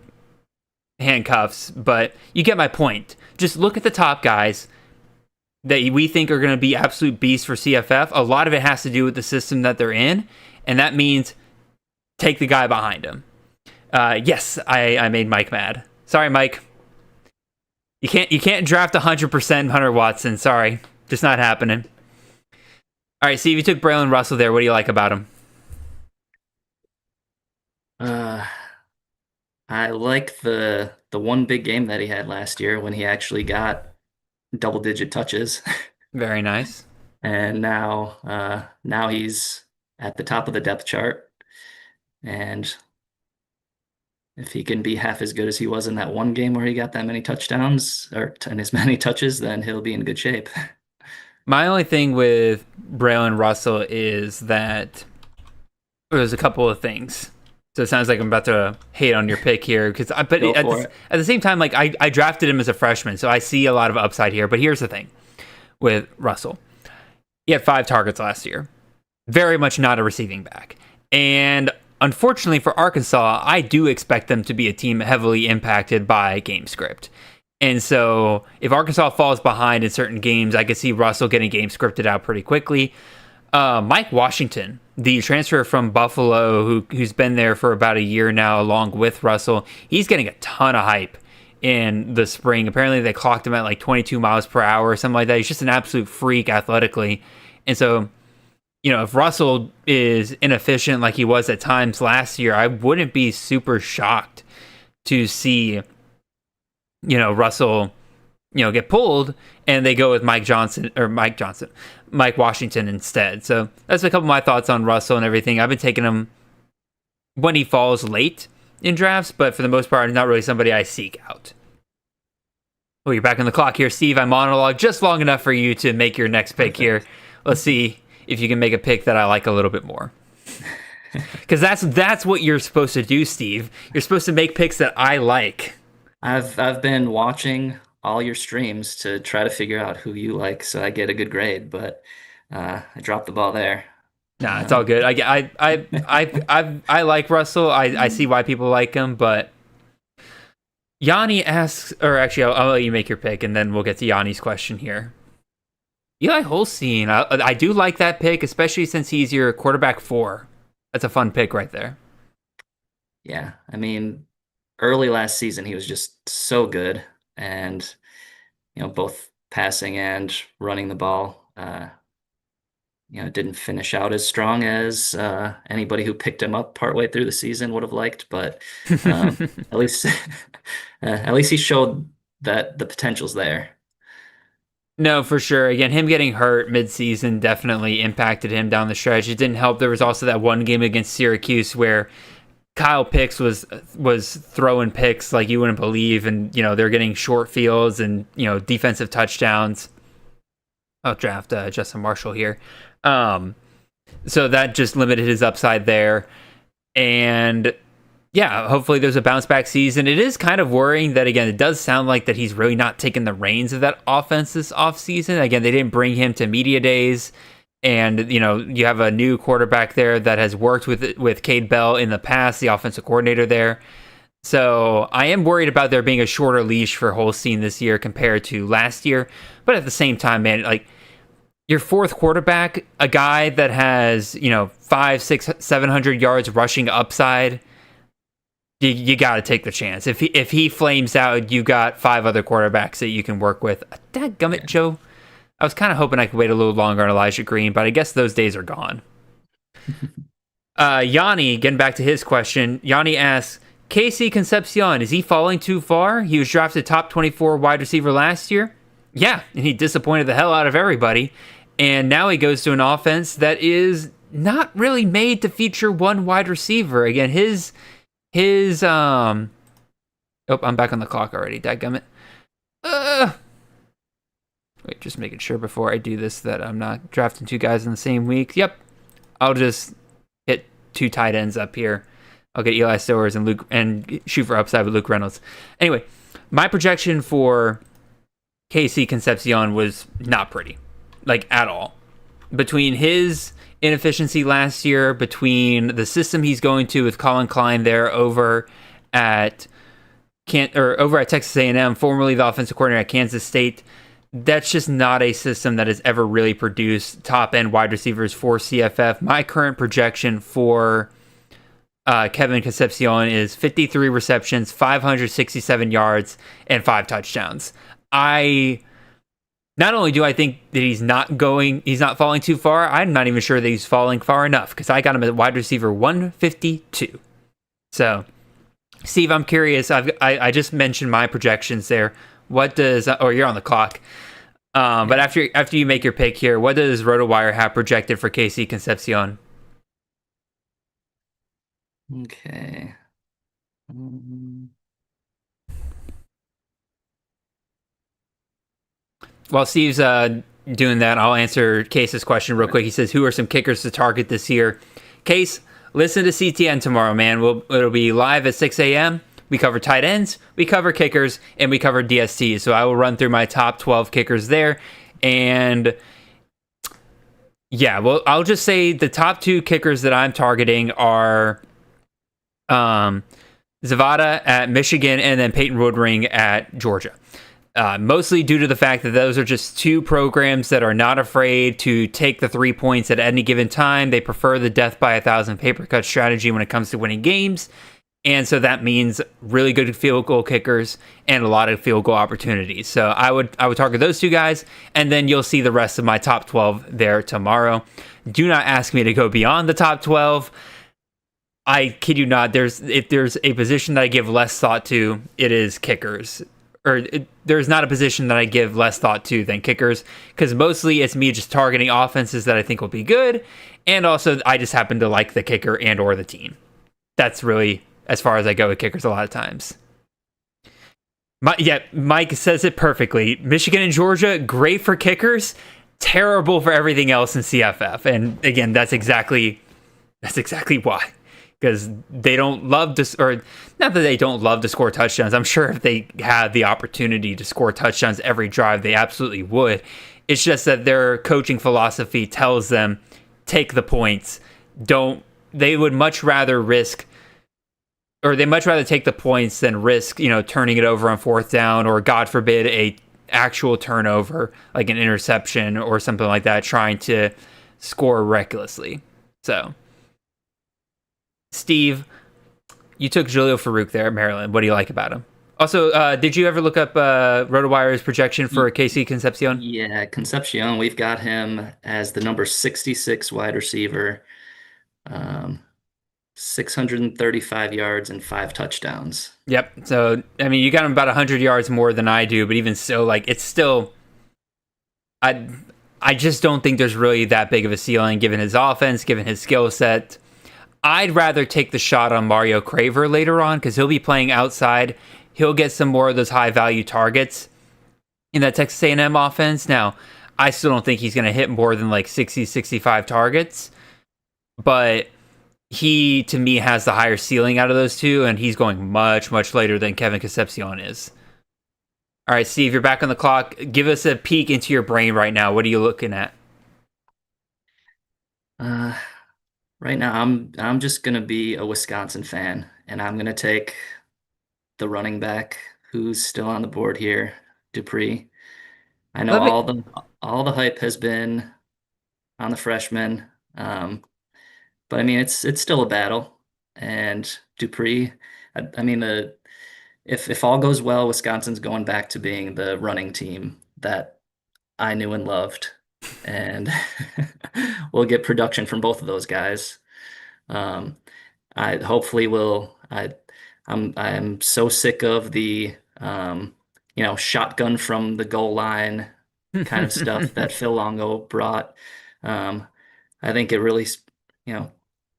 Speaker 3: handcuffs, but you get my point. Just look at the top guys that we think are going to be absolute beasts for CFF. A lot of it has to do with the system that they're in, and that means take the guy behind him. Yes, I made Mike mad. Sorry, Mike. You can't draft 100% Hunter Watson. Sorry, just not happening. All right, Steve, you took Braylon Russell there. What do you like about him?
Speaker 4: I like the one big game that he had last year when he actually got double-digit touches.
Speaker 3: Very nice.
Speaker 4: And now he's at the top of the depth chart. And if he can be half as good as he was in that one game where he got that many touchdowns and as many touches, then he'll be in good shape.
Speaker 3: My only thing with Braylon Russell is that there's a couple of things. So it sounds like I'm about to hate on your pick here, at the same time, like I drafted him as a freshman, so I see a lot of upside here. But here's the thing with Russell: he had 5 targets last year, very much not a receiving back, and unfortunately for Arkansas, I do expect them to be a team heavily impacted by game script. And so if Arkansas falls behind in certain games, I could see Russell getting game scripted out pretty quickly. Mike Washington, the transfer from Buffalo, who's been there for about a year now, along with Russell, he's getting a ton of hype in the spring. Apparently they clocked him at like 22 miles per hour or something like that. He's just an absolute freak athletically. And so, if Russell is inefficient like he was at times last year, I wouldn't be super shocked to see, Russell, get pulled and they go with Mike Washington instead. So that's a couple of my thoughts on Russell and everything. I've been taking him when he falls late in drafts, but for the most part, not really somebody I seek out. Well, you're back on the clock here, Steve. I monologue just long enough for you to make your next pick here. Let's see if you can make a pick that I like a little bit more. Because that's what you're supposed to do, Steve. You're supposed to make picks that I like.
Speaker 4: I've been watching all your streams to try to figure out who you like, so I get a good grade. But I dropped the ball there.
Speaker 3: Nah, it's all good. I like Russell. I see why people like him, but Yanni asks, or actually, I'll let you make your pick, and then we'll get to Yanni's question here. Eli Holstein, I do like that pick, especially since he's your quarterback 4. That's a fun pick right there.
Speaker 4: Yeah, I mean, early last season he was just so good, and both passing and running the ball. Didn't finish out as strong as anybody who picked him up partway through the season would have liked, but at least he showed that the potential's there.
Speaker 3: No, for sure. Again, him getting hurt mid-season definitely impacted him down the stretch. It didn't help. There was also that one game against Syracuse where Kyle Pitts was throwing picks like you wouldn't believe, and they're getting short fields and defensive touchdowns. I'll draft Justin Marshall here. So that just limited his upside there. And yeah, hopefully there's a bounce back season. It is kind of worrying that, again, it does sound like that he's really not taking the reins of that offense this offseason. Again, they didn't bring him to media days. And, you have a new quarterback there that has worked with Cade Bell in the past, the offensive coordinator there. So I am worried about there being a shorter leash for Holstein this year compared to last year. But at the same time, man, like, your 4th quarterback, a guy that has, 500, 600, 700 yards rushing upside, you got to take the chance. If he flames out, you got 5 other quarterbacks that you can work with. Dadgummit, Joe. I was kind of hoping I could wait a little longer on Elijah Green, but I guess those days are gone. Yanni, getting back to his question, Yanni asks, KC Concepcion, is he falling too far? He was drafted top 24 wide receiver last year. Yeah, and he disappointed the hell out of everybody. And now he goes to an offense that is not really made to feature one wide receiver. Again, his I'm back on the clock already. Dadgummit. Wait, just making sure before I do this that I'm not drafting 2 guys in the same week. Yep. I'll just hit 2 tight ends up here. I'll get Eli Stowers and shoot for upside with Luke Reynolds. Anyway, my projection for KC Concepcion was not pretty, like, at all. Between his inefficiency last year, between the system he's going to with Colin Klein there over at Texas A&M, formerly the offensive coordinator at Kansas State, that's just not a system that has ever really produced top-end wide receivers for CFF. My current projection for Kevin Concepcion is 53 receptions, 567 yards, and 5 touchdowns. Not only do I think that he's not falling too far, I'm not even sure that he's falling far enough, because I got him at wide receiver 152. So, Steve, I'm curious. I just mentioned my projections there. You're on the clock. But after you make your pick here, what does Rotowire have projected for KC Concepcion?
Speaker 4: Okay.
Speaker 3: While Steve's doing that, I'll answer Case's question real quick. He says, who are some kickers to target this year? Case, listen to CTN tomorrow, man. It'll be live at 6 a.m. We cover tight ends, we cover kickers, and we cover DSTs. So I will run through my top 12 kickers there. And yeah, well, I'll just say the top 2 kickers that I'm targeting are Zavada at Michigan and then Peyton Woodring at Georgia. Mostly due to the fact that those are just 2 programs that are not afraid to take the 3 points at any given time. They prefer the death by 1,000 paper cut strategy when it comes to winning games. And so that means really good field goal kickers and a lot of field goal opportunities. So I would target those 2 guys, and then you'll see the rest of my top 12 there tomorrow. Do not ask me to go beyond the top 12. I kid you not. If there's a position that I give less thought to, it is kickers. There's not a position that I give less thought to than kickers, because mostly it's me just targeting offenses that I think will be good, and also I just happen to like the kicker and or the team. That's really as far as I go with kickers a lot of times. Mike says it perfectly. Michigan and Georgia, great for kickers, terrible for everything else in CFF. And again, that's exactly why. Because they don't love to, or not that they don't love to score touchdowns. I'm sure if they had the opportunity to score touchdowns every drive, they absolutely would. It's just that their coaching philosophy tells them, take the points. They would much rather risk, or they much rather take the points than risk, turning it over on fourth down, or God forbid, a actual turnover, like an interception or something like that, trying to score recklessly. So, Steve, you took Julio Farouk there at Maryland. What do you like about him? Also, did you ever look up Rotowire's projection for Casey Concepcion?
Speaker 4: Yeah, Concepcion, we've got him as the number 66 wide receiver, 635 yards and 5 touchdowns.
Speaker 3: Yep. So, I mean, you got him about 100 yards more than I do, but even so, like, it's still... I just don't think there's really that big of a ceiling given his offense, given his skill set. I'd rather take the shot on Mario Craver later on because he'll be playing outside. He'll get some more of those high-value targets in that Texas A&M offense. Now, I still don't think he's going to hit more than like 60, 65 targets. But he, to me, has the higher ceiling out of those two, and he's going much, much later than Kevin Concepcion is. All right, Steve, you're back on the clock. Give us a peek into your brain right now. What are you looking at?
Speaker 4: Right now, I'm just gonna be a Wisconsin fan, and I'm gonna take the running back who's still on the board here, Dupree. I know all the hype has been on the freshman, but I mean it's still a battle. And Dupree, I mean if all goes well, Wisconsin's going back to being the running team that I knew and loved, and we'll get production from both of those guys. Um, I hopefully will. I'm so sick of the shotgun from the goal line kind of stuff that Phil Longo brought. I think it really,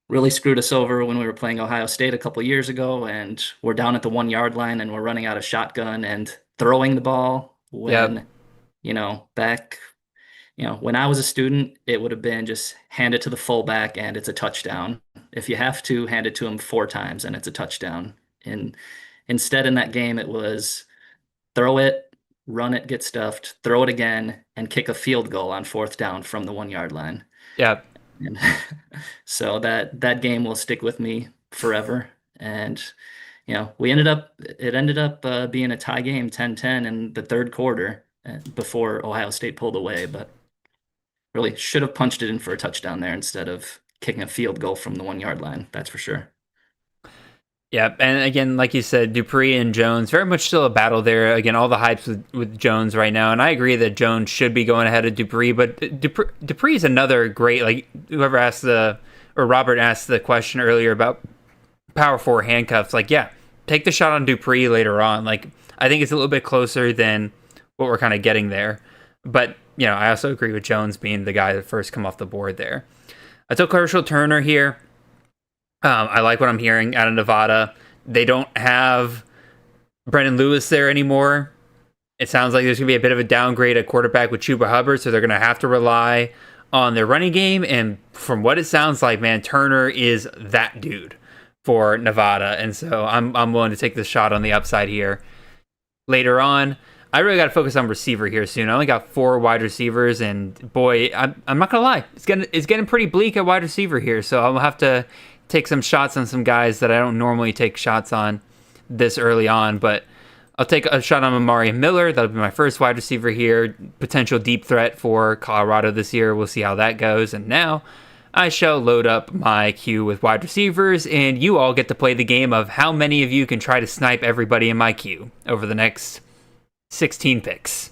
Speaker 4: really screwed us over when we were playing Ohio State a couple years ago, and we're down at the 1 yard line and we're running out of shotgun and throwing the ball when, back, when I was a student, it would have been just hand it to the fullback and it's a touchdown. If you have to, hand it to him 4 times and it's a touchdown. And instead in that game, it was throw it, run it, get stuffed, throw it again, and kick a field goal on 4th down from the 1 yard line.
Speaker 3: Yeah.
Speaker 4: And so that game will stick with me forever. And it ended up being a tie game, 10-10 in the third quarter before Ohio State pulled away, but really should have punched it in for a touchdown there instead of kicking a field goal from the 1 yard line. That's for sure.
Speaker 3: Yeah, and again, like you said, Dupree and Jones, very much still a battle there. Again, all the hypes with Jones right now, and I agree that Jones should be going ahead of Dupree, but Dupree is another great, like whoever asked Robert asked the question earlier about Power 4 handcuffs, like, yeah, take the shot on Dupree later on. Like, I think it's a little bit closer than what we're kind of getting there. But, I also agree with Jones being the guy that first come off the board there. I took Herschel Turner here. I like what I'm hearing out of Nevada. They don't have Brendan Lewis there anymore. It sounds like there's going to be a bit of a downgrade at quarterback with Chuba Hubbard, so they're going to have to rely on their running game. And from what it sounds like, man, Turner is that dude for Nevada. And so I'm willing to take the shot on the upside here. Later on, I really got to focus on receiver here soon. I only got 4 wide receivers, and boy, I'm not going to lie. It's getting pretty bleak at wide receiver here, so I'll have to take some shots on some guys that I don't normally take shots on this early on, but I'll take a shot on Amari Miller. That'll be my first wide receiver here. Potential deep threat for Colorado this year. We'll see how that goes. And now I shall load up my queue with wide receivers, and you all get to play the game of how many of you can try to snipe everybody in my queue over the next 16 picks.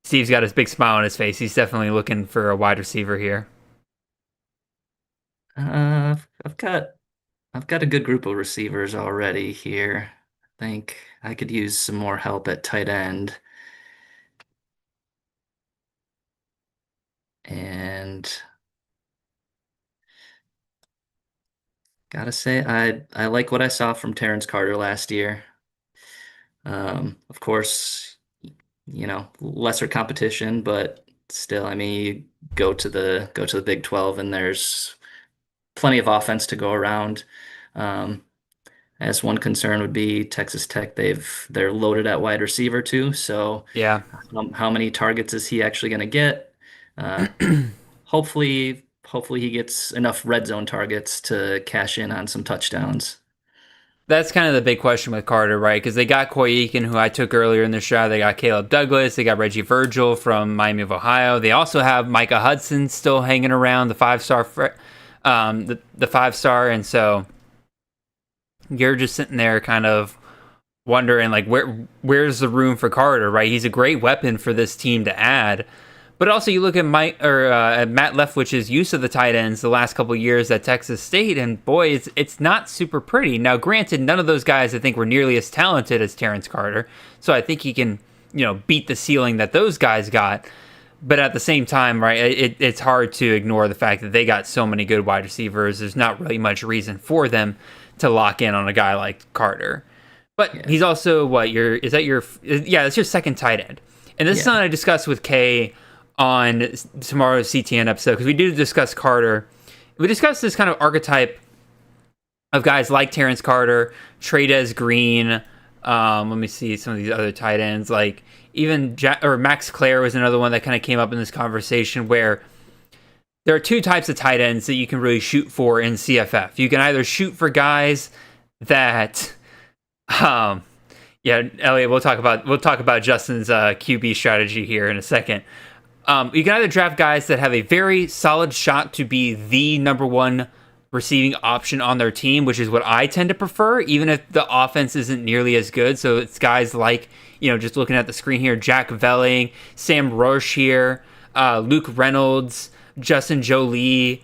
Speaker 3: Steve's got his big smile on his face. He's definitely looking for a wide receiver here.
Speaker 4: I've got a good group of receivers already here. I think I could use some more help at tight end. And gotta say, I like what I saw from Terrence Carter last year. Of course, lesser competition, but still, I mean, you go to the Big 12 and there's plenty of offense to go around. Um, as one concern would be Texas Tech, they're loaded at wide receiver too. So
Speaker 3: Yeah.
Speaker 4: how many targets is he actually going to get? Uh, hopefully he gets enough red zone targets to cash in on some touchdowns.
Speaker 3: That's kind of the big question with Carter, right? Because they got Coy Eakin, who I took earlier in the draft. They got Caleb Douglas. They got Reggie Virgil from Miami of Ohio. They also have Micah Hudson still hanging around, the 5-star, the 5-star. And so you're just sitting there kind of wondering, like, where's the room for Carter, right? He's a great weapon for this team to add. But also, you look at at Matt Leftwich's use of the tight ends the last couple of years at Texas State, and boy, it's not super pretty. Now, granted, none of those guys I think were nearly as talented as Terrence Carter, so I think he can, beat the ceiling that those guys got. But at the same time, right, it's hard to ignore the fact that they got so many good wide receivers. There's not really much reason for them to lock in on a guy like Carter. But he's also that's your second tight end, and this is something I discussed with Kay on tomorrow's CTN episode, because we do discuss Carter. We discussed this kind of archetype of guys like Terrence Carter, Tradez Green. Let me see some of these other tight ends, like even Max Clare was another one that kind of came up in this conversation, where there are two types of tight ends that you can really shoot for in CFF. You can either shoot for guys that, Elliot, we'll talk about Justin's QB strategy here in a second. You can either draft guys that have a very solid shot to be the number one receiving option on their team, which is what I tend to prefer, even if the offense isn't nearly as good. So it's guys like, just looking at the screen here, Jack Velling, Sam Roche here, Luke Reynolds, Justin Jolie,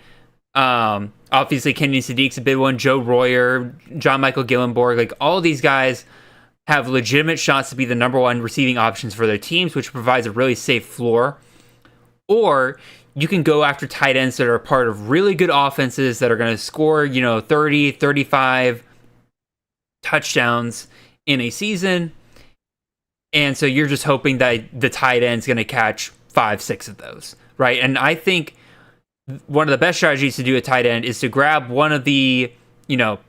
Speaker 3: obviously Kenyon Sadiq's a big one, Joe Royer, John Michael Gillenborg. Like, all these guys have legitimate shots to be the number one receiving options for their teams, which provides a really safe floor. Or you can go after tight ends that are part of really good offenses that are going to score, 30, 35 touchdowns in a season. And so you're just hoping that the tight end's going to catch 5-6 of those, right? And I think one of the best strategies to do a tight end is to grab one of the,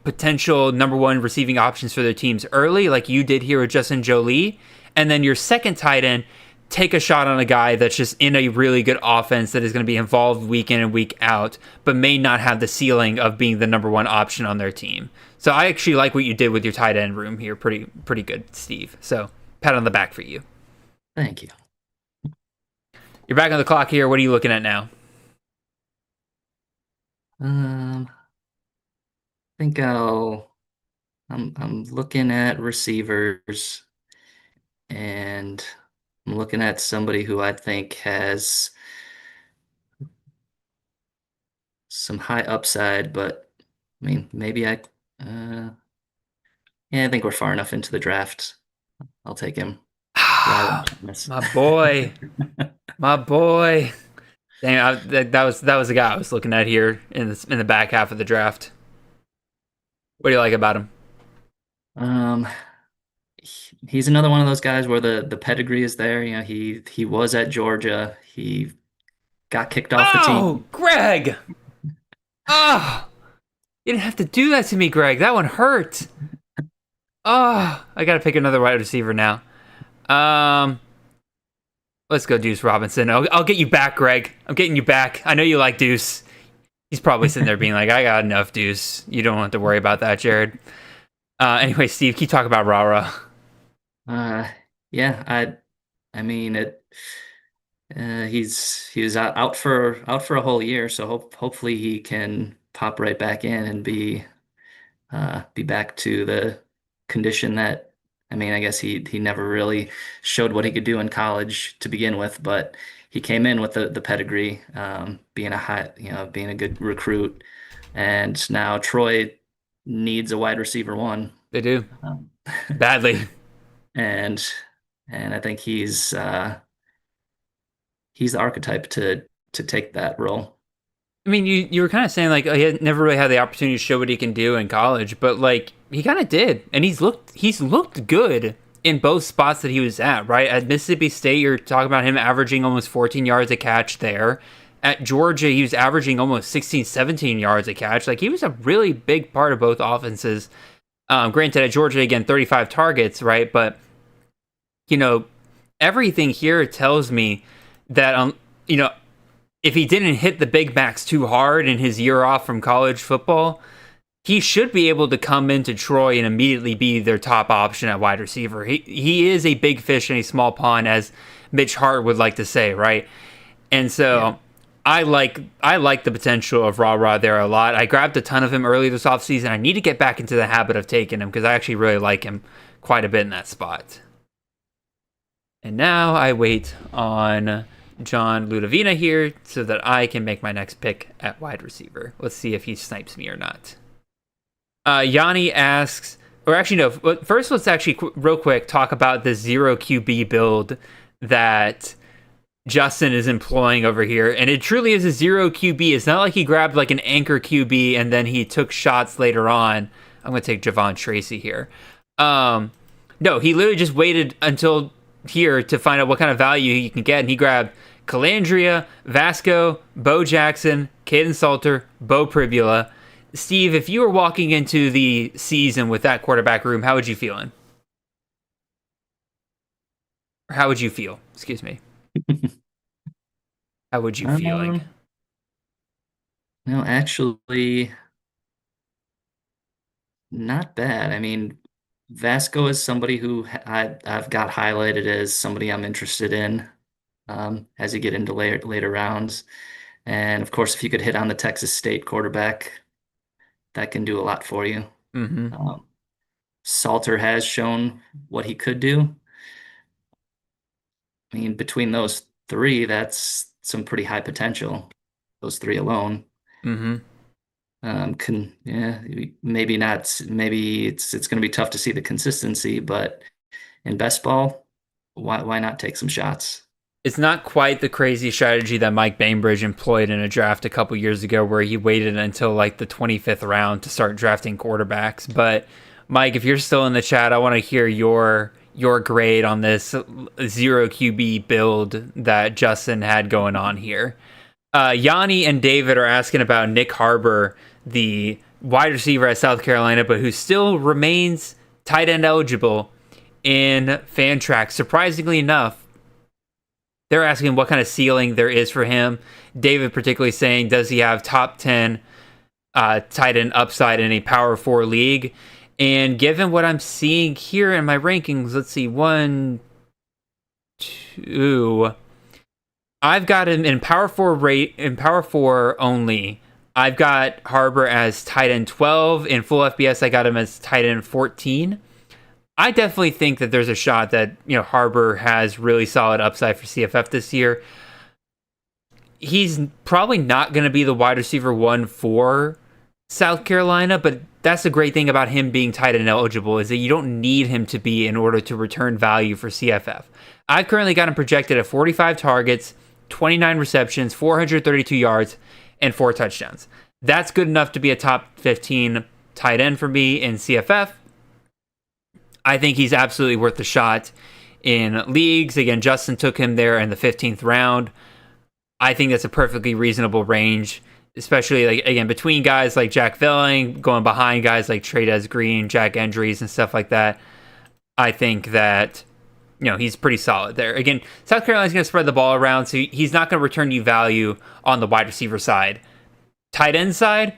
Speaker 3: potential number one receiving options for their teams early, like you did here with Justin Jolie. And then your second tight end, take a shot on a guy that's just in a really good offense that is going to be involved week in and week out, but may not have the ceiling of being the number one option on their team. So I actually like what you did with your tight end room here. Pretty good, Steve. So pat on the back for you.
Speaker 4: Thank you.
Speaker 3: You're back on the clock here. What are you looking at now?
Speaker 4: I think I'm looking at receivers, and I'm looking at somebody who I think has some high upside, but I mean, maybe I think we're far enough into the draft. I'll take him.
Speaker 3: My boy. My boy. Dang, that was the guy I was looking at here in the back half of the draft. What do you like about him?
Speaker 4: He's another one of those guys where the pedigree is there. He was at Georgia. He got kicked off the team.
Speaker 3: Oh, Greg! Oh, you didn't have to do that to me, Greg. That one hurt. Oh, I gotta pick another wide receiver now. Let's go Deuce Robinson. I'll get you back, Greg. I'm getting you back. I know you like Deuce. He's probably sitting there being like, I got enough, Deuce. You don't have to worry about that, Jared. Anyway, Steve, can you talk about Rara?
Speaker 4: Yeah, I mean it. He was out for a whole year, so hopefully he can pop right back in and be back to the condition that. I mean, I guess he never really showed what he could do in college to begin with, but he came in with the pedigree, being a good recruit, and now Troy needs a wide receiver one.
Speaker 3: They do badly,
Speaker 4: and I think he's the archetype to take that role.
Speaker 3: I mean, you were kind of saying like he had never really had the opportunity to show what he can do in college, but like he kind of did, and he's looked good in both spots that he was at, right? At Mississippi State, you're talking about him averaging almost 14 yards a catch there. At Georgia, he was averaging almost 16, 17 yards a catch. Like, he was a really big part of both offenses. Granted, at Georgia, again, 35 targets, right? But, everything here tells me that, if he didn't hit the big backs too hard in his year off from college football, he should be able to come into Troy and immediately be their top option at wide receiver. He is a big fish in a small pond, as Mitch Hart would like to say, right? And so yeah. I like the potential of Ra there a lot. I grabbed a ton of him early this offseason. I need to get back into the habit of taking him because I actually really like him quite a bit in that spot. And now I wait on John Ludovina here so that I can make my next pick at wide receiver. Let's see if he snipes me or not. Yanni asks, or actually no, first let's actually real quick talk about the 0 QB build that Justin is employing over here. And it truly is a 0 QB. It's not like he grabbed like an anchor QB and then he took shots later on. I'm going to take Javon Tracy here. No, he literally just waited until here to find out what kind of value he can get. And he grabbed Calandria, Vasco, Bo Jackson, Caden Salter, Bo Pribula. Steve, if you were walking into the season with that quarterback room, how would you feeling? Or how would you feel? Excuse me. How would you feeling?
Speaker 4: No, actually, not bad. I mean, Vasco is somebody who I've got highlighted as somebody I'm interested in as you get into later rounds. And of course, if you could hit on the Texas State quarterback, that can do a lot for you.
Speaker 3: Mm-hmm.
Speaker 4: Salter has shown what he could do. I mean, between those three, that's some pretty high potential. Those three alone.
Speaker 3: Mm-hmm.
Speaker 4: Maybe not. Maybe it's going to be tough to see the consistency, but in best ball, why not take some shots?
Speaker 3: It's not quite the crazy strategy that Mike Bainbridge employed in a draft a couple years ago where he waited until like the 25th round to start drafting quarterbacks. But Mike, if you're still in the chat, I want to hear your grade on this 0 QB build that Justin had going on here. Yanni and David are asking about Nick Harbor, the wide receiver at South Carolina, but who still remains tight end eligible in Fantrax. Surprisingly enough, they're asking what kind of ceiling there is for him. David particularly saying, does he have top 10 tight end upside in a Power 4 league? And given what I'm seeing here in my rankings, let's see, 1, 2. I've got him in Power 4 only. I've got Harbor as tight end 12. In full FBS, I got him as tight end 14. I definitely think that there's a shot that, Harbor has really solid upside for CFF this year. He's probably not going to be the wide receiver 1 for South Carolina, but that's the great thing about him being tight end eligible is that you don't need him to be in order to return value for CFF. I've currently got him projected at 45 targets, 29 receptions, 432 yards, and 4 touchdowns. That's good enough to be a top 15 tight end for me in CFF. I think he's absolutely worth the shot in leagues. Again, Justin took him there in the 15th round. I think that's a perfectly reasonable range, especially again between guys like Jack Velling, going behind guys like Trades Green, Jack Endries, and stuff like that. I think that he's pretty solid there. Again, South Carolina's going to spread the ball around, so he's not going to return you value on the wide receiver side. Tight end side,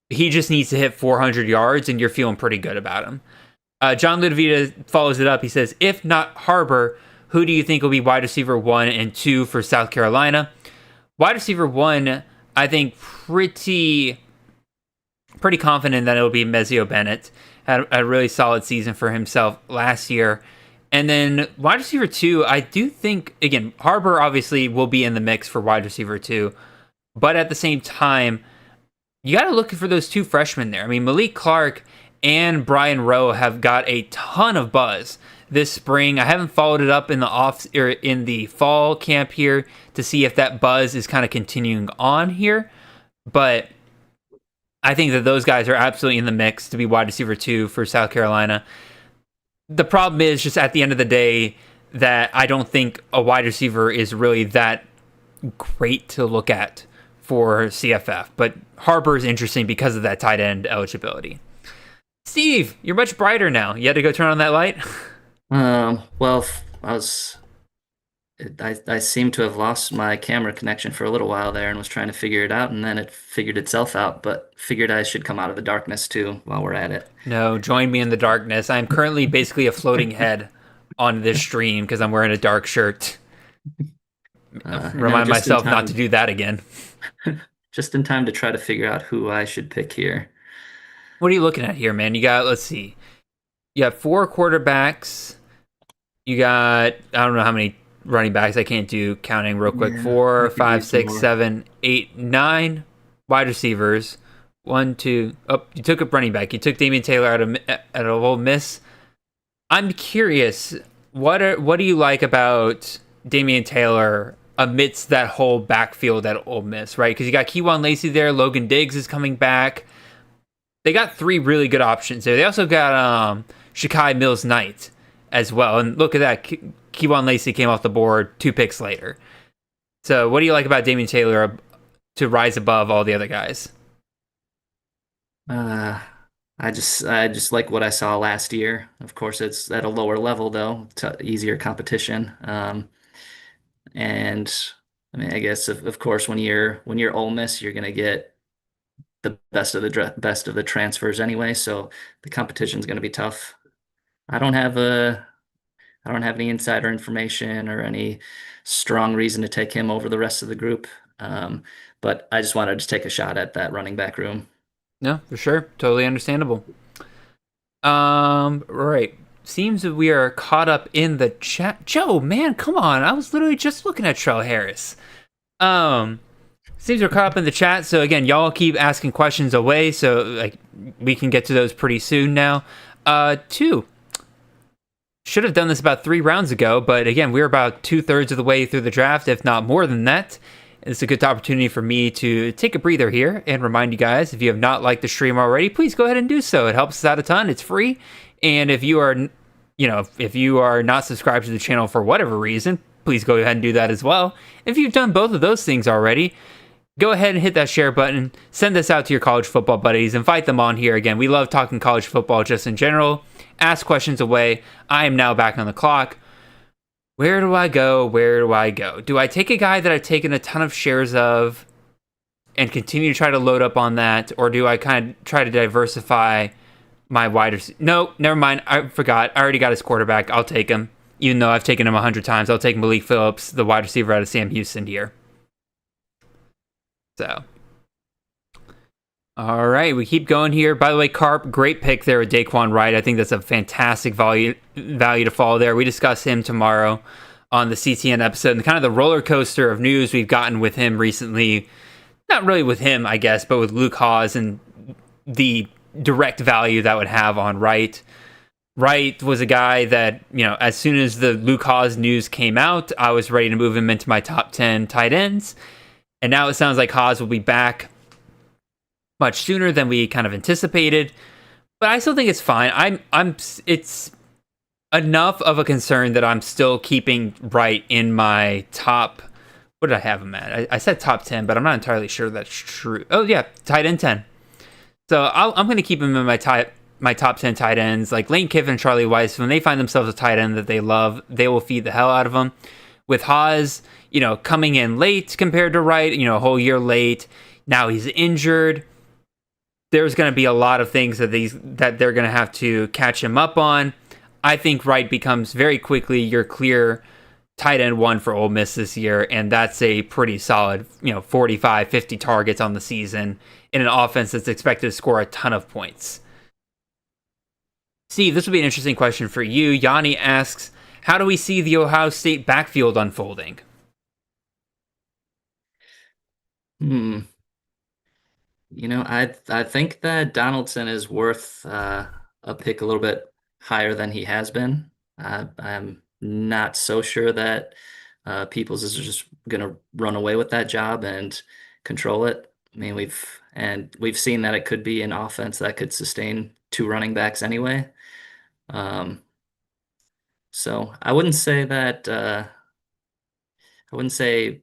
Speaker 3: he just needs to hit 400 yards, and you're feeling pretty good about him. John Ludovita follows it up. He says, if not Harbor, who do you think will be wide receiver 1 and 2 for South Carolina? Wide receiver 1, I think pretty confident that it'll be Mezio Bennett. Had a really solid season for himself last year. And then wide receiver 2, I do think, again, Harbor obviously will be in the mix for wide receiver 2. But at the same time, you got to look for those 2 freshmen there. I mean, Malik Clark and Brian Rowe have got a ton of buzz this spring. I haven't followed it up in the fall camp here to see if that buzz is kind of continuing on here, but I think that those guys are absolutely in the mix to be wide receiver 2 for South Carolina. The problem is just at the end of the day that I don't think a wide receiver is really that great to look at for CFF. But Harper is interesting because of that tight end eligibility. Steve, you're much brighter now. You had to go turn on that light?
Speaker 4: Well, I seem to have lost my camera connection for a little while there and was trying to figure it out, and then it figured itself out, but figured I should come out of the darkness too while we're at it.
Speaker 3: No, join me in the darkness. I'm currently basically a floating head on this stream because I'm wearing a dark shirt. Remind myself not to do that again.
Speaker 4: Just in time to try to figure out who I should pick here.
Speaker 3: What are you looking at here, man? You got, let's see. You have 4 quarterbacks. You got, I don't know how many running backs. I can't do counting real quick. 4, 5, 6, 7, 8, 9 wide receivers. 1, 2. Oh, you took a running back. You took Damian Taylor out of Ole Miss. I'm curious. What do you like about Damian Taylor amidst that whole backfield at Ole Miss, right? Because you got Keywan Lacy there. Logan Diggs is coming back. They got 3 really good options there. They also got Shakai Mills-Knight as well. And look at that. Keywan Lacy came off the board 2 picks later. So what do you like about Damian Taylor to rise above all the other guys?
Speaker 4: I just like what I saw last year. Of course, it's at a lower level though, easier competition. And I mean, I guess of course when you're Ole Miss, you're gonna get the best of the transfers anyway. So the competition's gonna be tough. I don't have any insider information or any strong reason to take him over the rest of the group. But I just wanted to take a shot at that running back room.
Speaker 3: No, for sure. Totally understandable. Right. Seems that we are caught up in the chat. Joe, man, come on. I was literally just looking at Trell Harris. Seems we're caught up in the chat. So again, y'all keep asking questions away. So like we can get to those pretty soon now. 2. Should have done this about 3 rounds ago, but again, we're about 2/3 of the way through the draft, if not more than that. It's a good opportunity for me to take a breather here and remind you guys, if you have not liked the stream already, please go ahead and do so. It helps us out a ton. It's free. And if you are, if you are not subscribed to the channel for whatever reason, please go ahead and do that as well. If you've done both of those things already, go ahead and hit that share button. Send this out to your college football buddies. Invite them on here. Again, we love talking college football just in general. Ask questions away. I am now back on the clock. Where do I go? Where do I go? Do I take a guy that I've taken a ton of shares of and continue to try to load up on that? Or do I kind of try to diversify my wide receiver? No, never mind. I forgot. I already got his quarterback. I'll take him. Even though I've taken him 100 times, I'll take Malik Phillips, the wide receiver out of Sam Houston here. So, all right, we keep going here. By the way, Carp, great pick there with Daquan Wright. I think that's a fantastic value to follow there. We discuss him tomorrow on the CTN episode and kind of the roller coaster of news we've gotten with him recently. Not really with him, I guess, but with Luke Haas and the direct value that would have on Wright. Wright was a guy that, as soon as the Luke Haas news came out, I was ready to move him into my top 10 tight ends. And now it sounds like Haas will be back much sooner than we kind of anticipated, but I still think it's fine. It's enough of a concern that I'm still keeping Wright in my top. What did I have him at? I said top 10, but I'm not entirely sure that's true. Oh yeah, tight end 10. So I'm going to keep him in my top 10 tight ends. Like Lane Kiffin and Charlie Weiss, when they find themselves a tight end that they love, they will feed the hell out of them. With Haas, coming in late compared to Wright, a whole year late. Now he's injured. There's going to be a lot of things that they're going to have to catch him up on. I think Wright becomes very quickly your clear tight end 1 for Ole Miss this year, and that's a pretty solid, 45, 50 targets on the season in an offense that's expected to score a ton of points. Steve, this will be an interesting question for you. Yanni asks, how do we see the Ohio State backfield unfolding?
Speaker 4: I think that Donaldson is worth a pick a little bit higher than he has been. I'm not so sure that Peoples is just going to run away with that job and control it. I mean, we've seen that it could be an offense that could sustain 2 running backs anyway. So I wouldn't say that I wouldn't say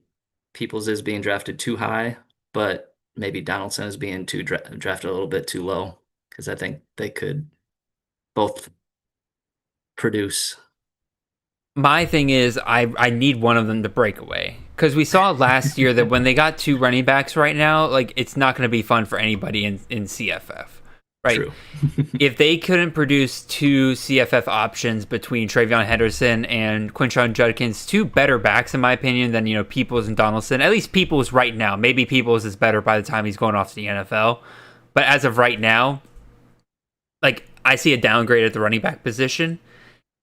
Speaker 4: Peoples is being drafted too high, but maybe Donaldson is being drafted a little bit too low because I think they could both produce.
Speaker 3: My thing is, I need one of them to break away. Because we saw last year that when they got two running backs right now, like, it's not going to be fun for anybody in CFF. Right?
Speaker 4: True.
Speaker 3: If they couldn't produce two CFF options between Travion Henderson and Quinshon Judkins, two better backs, in my opinion, than, Peoples and Donaldson. At least Peoples right now. Maybe Peoples is better by the time he's going off to the NFL. But as of right now, like, I see a downgrade at the running back position.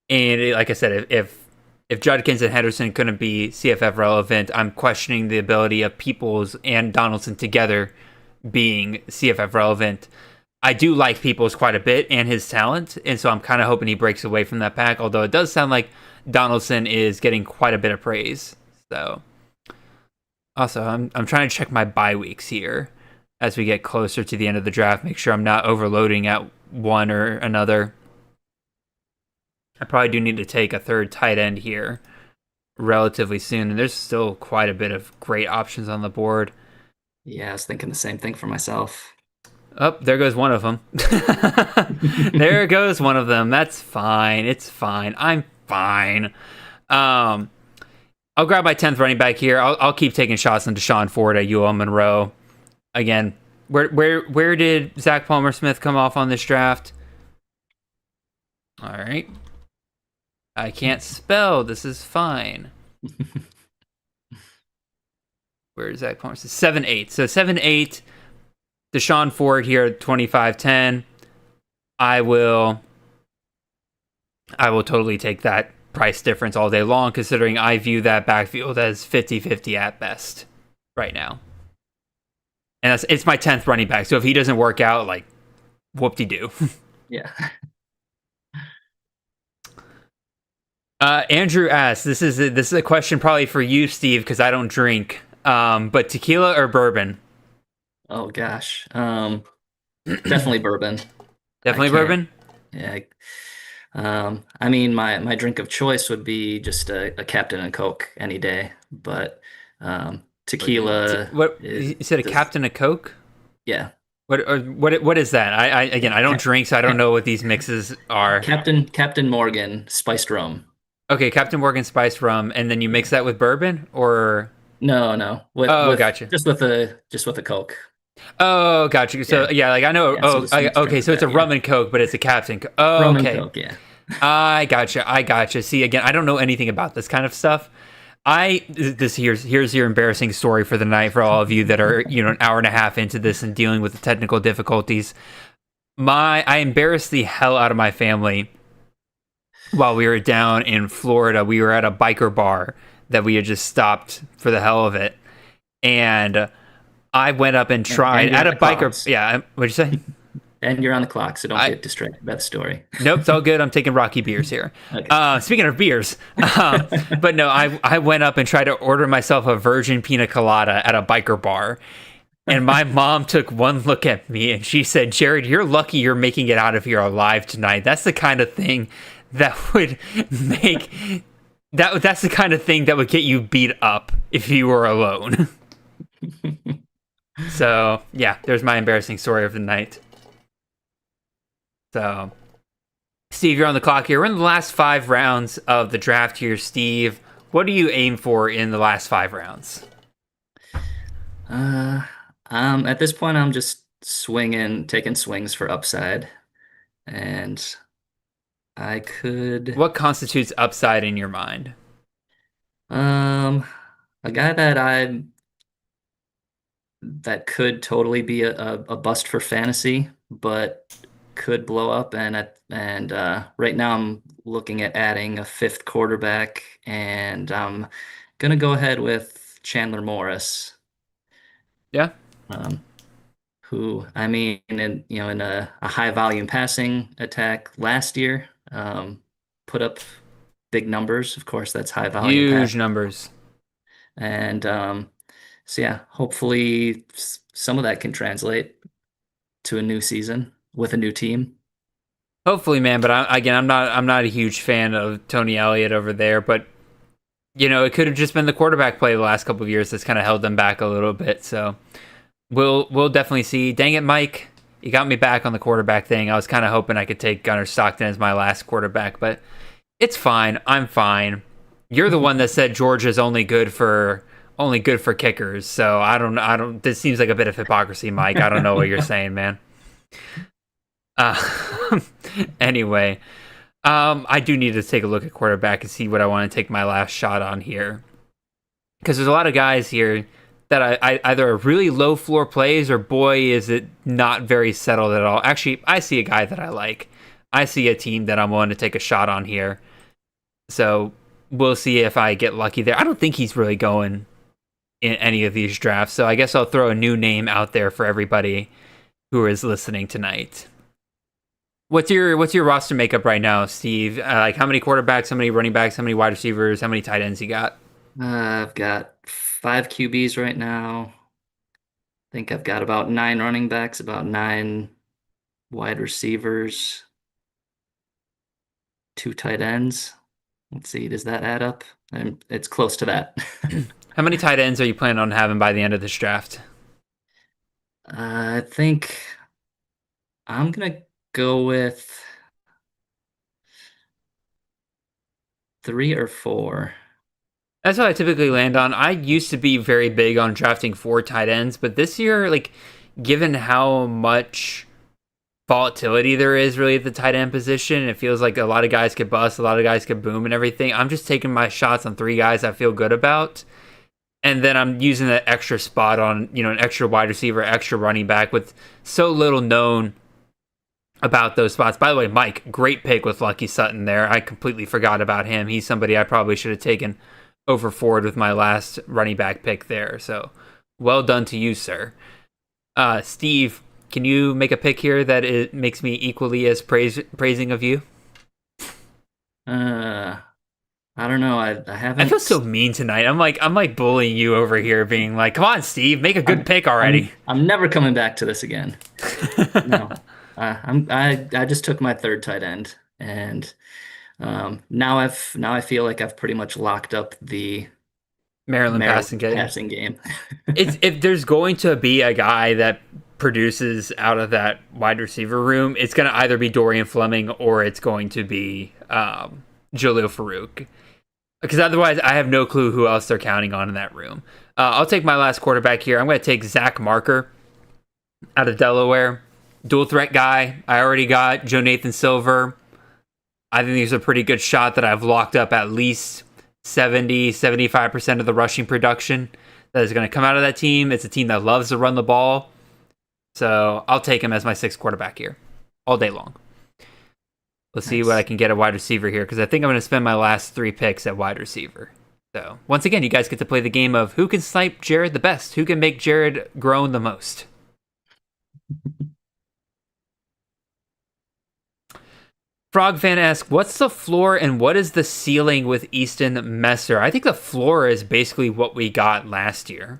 Speaker 3: And like I said, if Judkins and Henderson couldn't be CFF relevant, I'm questioning the ability of Peoples and Donaldson together being CFF relevant. I do like Peoples quite a bit and his talent, and so I'm kind of hoping he breaks away from that pack, although it does sound like Donaldson is getting quite a bit of praise. So, also, I'm trying to check my bye weeks here as we get closer to the end of the draft, make sure I'm not overloading at one or another. I probably do need to take a third tight end here relatively soon, and there's still quite a bit of great options on the board.
Speaker 4: Yeah, I was thinking the same thing for myself.
Speaker 3: Oh, there goes one of them. There goes one of them. That's fine. It's fine. I'm fine. I'll grab my 10th running back here. I'll keep taking shots on Deshaun Ford at UL Monroe. Again, where did Zach Palmer-Smith come off on this draft? All right. I can't spell. This is fine. Where is Zach Palmer-Smith? 7-8. So 7-8. Deshaun Ford here at 25-10. I will totally take that price difference all day long, considering I view that backfield as 50-50 at best right now. And it's my 10th running back, so if he doesn't work out, like, whoop-de-doo.
Speaker 4: Yeah.
Speaker 3: Andrew asks, this is a question probably for you, Steve, because I don't drink, but tequila or bourbon?
Speaker 4: Oh gosh. Definitely bourbon.
Speaker 3: Definitely bourbon?
Speaker 4: Yeah. I mean, my drink of choice would be just a Captain and Coke any day, but tequila.
Speaker 3: What you said? A Captain of Coke?
Speaker 4: Yeah.
Speaker 3: What is that? I don't drink, so I don't know what these mixes are.
Speaker 4: Captain Morgan spiced rum.
Speaker 3: Okay, Captain Morgan spiced rum, and then you mix that with bourbon, or
Speaker 4: no.
Speaker 3: Gotcha.
Speaker 4: Just with a Coke.
Speaker 3: Oh, gotcha. So yeah, like I know. Okay, so it's a rum and Coke, but it's a Captain.
Speaker 4: Rum
Speaker 3: Okay,
Speaker 4: and Coke, yeah.
Speaker 3: I gotcha. See, again, I don't know anything about this kind of stuff. Here's your embarrassing story for the night for all of you that are an hour and a half into this and dealing with the technical difficulties. I embarrassed the hell out of my family while we were down in Florida. We were at a biker bar that we had just stopped for the hell of it, and I went up and tried at a biker.
Speaker 4: Clocks.
Speaker 3: Yeah, what'd you say?
Speaker 4: And you're on the clock, so don't get distracted by the story.
Speaker 3: Nope, it's all good. I'm taking Rocky beers here.
Speaker 4: Okay.
Speaker 3: Speaking of beers, but no, I went up and tried to order myself a virgin pina colada at a biker bar. And my mom took one look at me and she said, "Jared, you're lucky you're making it out of here alive tonight. That's the kind of thing that would make that's the kind of thing that would get you beat up if you were alone." So yeah, there's my embarrassing story of the night. So, Steve, you're on the clock here. We're in the last 5 rounds of the draft here, Steve. What do you aim for in the last 5 rounds?
Speaker 4: At this point, I'm just taking swings for upside, and I could.
Speaker 3: What constitutes upside in your mind?
Speaker 4: A guy that could totally be a bust for fantasy, but could blow up, and right now I'm looking at adding a 5th quarterback, and I'm gonna go ahead with Chandler Morris.
Speaker 3: Yeah.
Speaker 4: Who, I mean, in a high volume passing attack last year, put up big numbers. Of course, that's high volume.
Speaker 3: Huge numbers.
Speaker 4: And so yeah, hopefully some of that can translate to a new season with a new team.
Speaker 3: Hopefully, man. But I'm not a huge fan of Tony Elliott over there. But it could have just been the quarterback play the last couple of years that's kind of held them back a little bit. So we'll definitely see. Dang it, Mike. You got me back on the quarterback thing. I was kind of hoping I could take Gunnar Stockton as my last quarterback, but it's fine. I'm fine. You're the one that said Georgia's only good for kickers. So I don't. This seems like a bit of hypocrisy, Mike. I don't know what you're saying, man. Anyway, I do need to take a look at quarterback and see what I want to take my last shot on here, because there's a lot of guys here that I either are really low floor plays, or boy is it not very settled at all. Actually, I see a guy that I like. I see a team that I'm willing to take a shot on here. So we'll see if I get lucky there. I don't think he's really going in any of these drafts, so I guess I'll throw a new name out there for everybody who is listening tonight. What's your roster makeup right now, Steve? Like, how many quarterbacks, how many running backs, how many wide receivers, how many tight ends you got?
Speaker 4: I've got 5 QBs right now. I think I've got about 9 running backs, about 9 wide receivers, 2 tight ends. Let's see, does that add up? It's close to that.
Speaker 3: How many tight ends are you planning on having by the end of this draft?
Speaker 4: I think I'm going to go with 3 or 4.
Speaker 3: That's what I typically land on. I used to be very big on drafting 4 tight ends, but this year, like, given how much volatility there is really at the tight end position, it feels like a lot of guys could bust, a lot of guys could boom and everything. I'm just taking my shots on 3 guys I feel good about. And then I'm using that extra spot on, an extra wide receiver, extra running back, with so little known about those spots. By the way, Mike, great pick with Lucky Sutton there. I completely forgot about him. He's somebody I probably should have taken over Ford with my last running back pick there. So well done to you, sir. Steve, can you make a pick here that it makes me equally as praising of you?
Speaker 4: I don't know. I haven't.
Speaker 3: I feel so mean tonight. I'm like bullying you over here, being like, "Come on, Steve, make a good pick already."
Speaker 4: I'm never coming back to this again. No, I just took my 3rd tight end, and now I feel like I've pretty much locked up the
Speaker 3: Maryland passing
Speaker 4: game.
Speaker 3: If there's going to be a guy that produces out of that wide receiver room, it's going to either be Dorian Fleming or it's going to be Jalil Farouk. Because otherwise, I have no clue who else they're counting on in that room. I'll take my last quarterback here. I'm going to take Zach Marker out of Delaware. Dual threat guy. I already got Joe Nathan Silver. I think there's a pretty good shot that I've locked up at least 75% of the rushing production that is going to come out of that team. It's a team that loves to run the ball. So I'll take him as my 6th quarterback here all day long. Let's see what I can get at wide receiver here, because I think I'm going to spend my last 3 picks at wide receiver. So once again, you guys get to play the game of who can snipe Jared the best, who can make Jared groan the most. Frog fan asks, what's the floor and what is the ceiling with Easton Messer? I think the floor is basically what we got last year,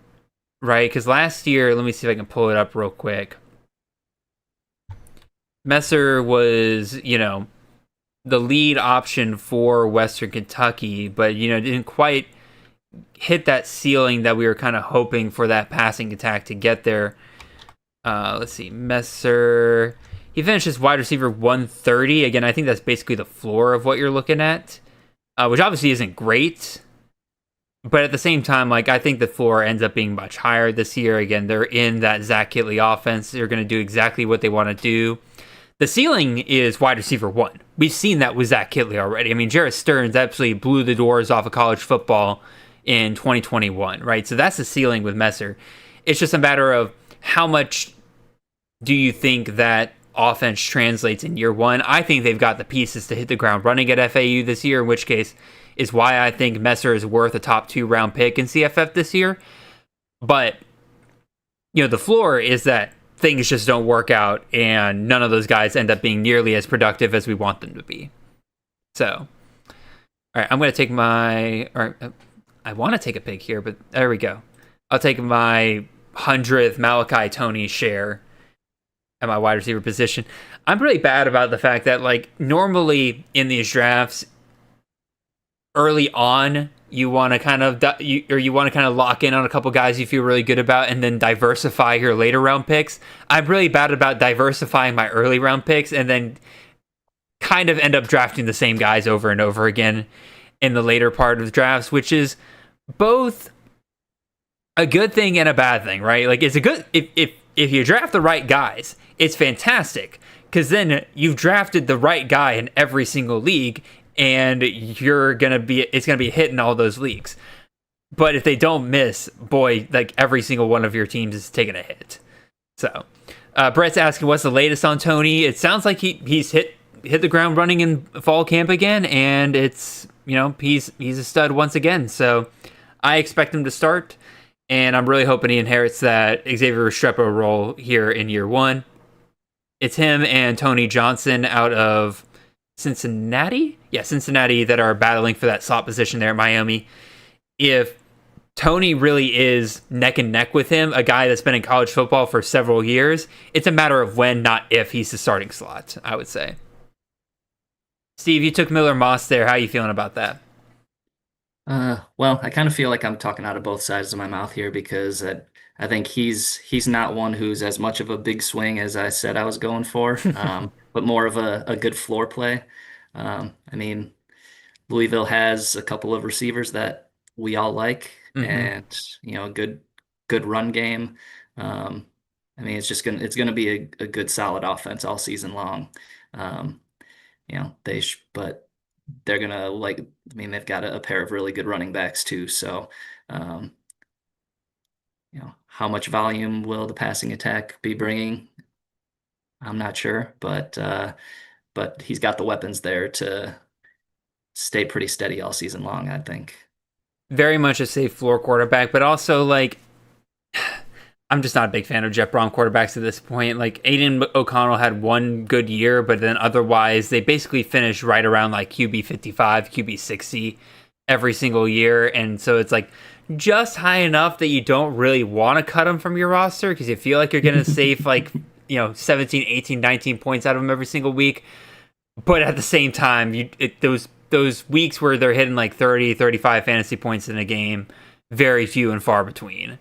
Speaker 3: right? Because last year, let me see if I can pull it up real quick. Messer was, the lead option for Western Kentucky, but, didn't quite hit that ceiling that we were kind of hoping for that passing attack to get there. Let's see, Messer, he finishes wide receiver 130. Again, I think that's basically the floor of what you're looking at, which obviously isn't great. But at the same time, I think the floor ends up being much higher this year. Again, they're in that Zach Kittley offense. They're going to do exactly what they want to do. The ceiling is wide receiver 1. We've seen that with Zach Kittley already. I mean, Jarrett Stearns absolutely blew the doors off of college football in 2021, right? So that's the ceiling with Messer. It's just a matter of how much do you think that offense translates in year 1. I think they've got the pieces to hit the ground running at FAU this year, in which case is why I think Messer is worth a top 2 round pick in CFF this year. But, the floor is that things just don't work out and none of those guys end up being nearly as productive as we want them to be. So, all right, I'm going to take I want to take a pick here, but there we go. I'll take my 100th Malachi Tony share at my wide receiver position. I'm really bad about the fact that, like, normally in these drafts, early on, you want to kind of lock in on a couple guys you feel really good about, and then diversify your later round picks. I'm really bad about diversifying my early round picks, and then kind of end up drafting the same guys over and over again in the later part of the drafts, which is both a good thing and a bad thing, right? Like, it's a good if you draft the right guys, it's fantastic, because then you've drafted the right guy in every single league, and it's gonna be a hit in all those leagues. But if they don't miss, boy, like, every single one of your teams is taking a hit. So Brett's asking, what's the latest on Tony? It sounds like he's hit the ground running in fall camp again, and it's, he's a stud once again. So I expect him to start, and I'm really hoping he inherits that Xavier Restrepo role here in year one. It's him and Tony Johnson out of Cincinnati? Yeah, Cincinnati, that are battling for that slot position there at Miami. If Tony really is neck and neck with him, a guy that's been in college football for several years, it's a matter of when, not if, he's the starting slot, I would say. Steve, you took Miller Moss there. How are you feeling about that?
Speaker 4: Well, I kind of feel like I'm talking out of both sides of my mouth here, because I think he's not one who's as much of a big swing as I said I was going for, but more of a good floor play. I mean, Louisville has a couple of receivers that we all like, and a good run game. I mean, it's gonna be a good solid offense all season long. But they're gonna they've got a pair of really good running backs too. So, how much volume will the passing attack be bringing? I'm not sure, but he's got the weapons there to stay pretty steady all season long, I think.
Speaker 3: Very much a safe floor quarterback, but also, like, I'm just not a big fan of Jeff Brom quarterbacks at this point. Like, Aiden O'Connell had one good year, but then otherwise they basically finished right around like QB 55, QB 60 every single year. And so it's like just high enough that you don't really want to cut them from your roster, because you feel like you're going to save 17, 18, 19 points out of them every single week. But at the same time, those weeks where they're hitting like 30, 35 fantasy points in a game, very few and far between.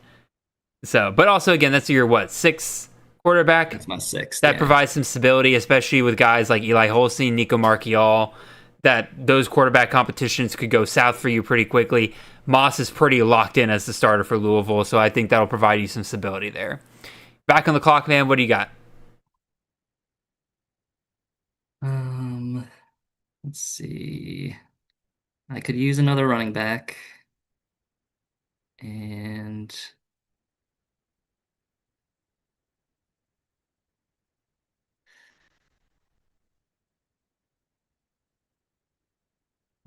Speaker 3: So, but also, again, that's your, sixth quarterback?
Speaker 4: That's my sixth.
Speaker 3: That provides some stability, especially with guys like Eli Holstein, Nico Marchiol, that those quarterback competitions could go south for you pretty quickly. Moss is pretty locked in as the starter for Louisville, so I think that'll provide you some stability there. Back on the clock, man, what do you got?
Speaker 4: Let's see. I could use another running back. And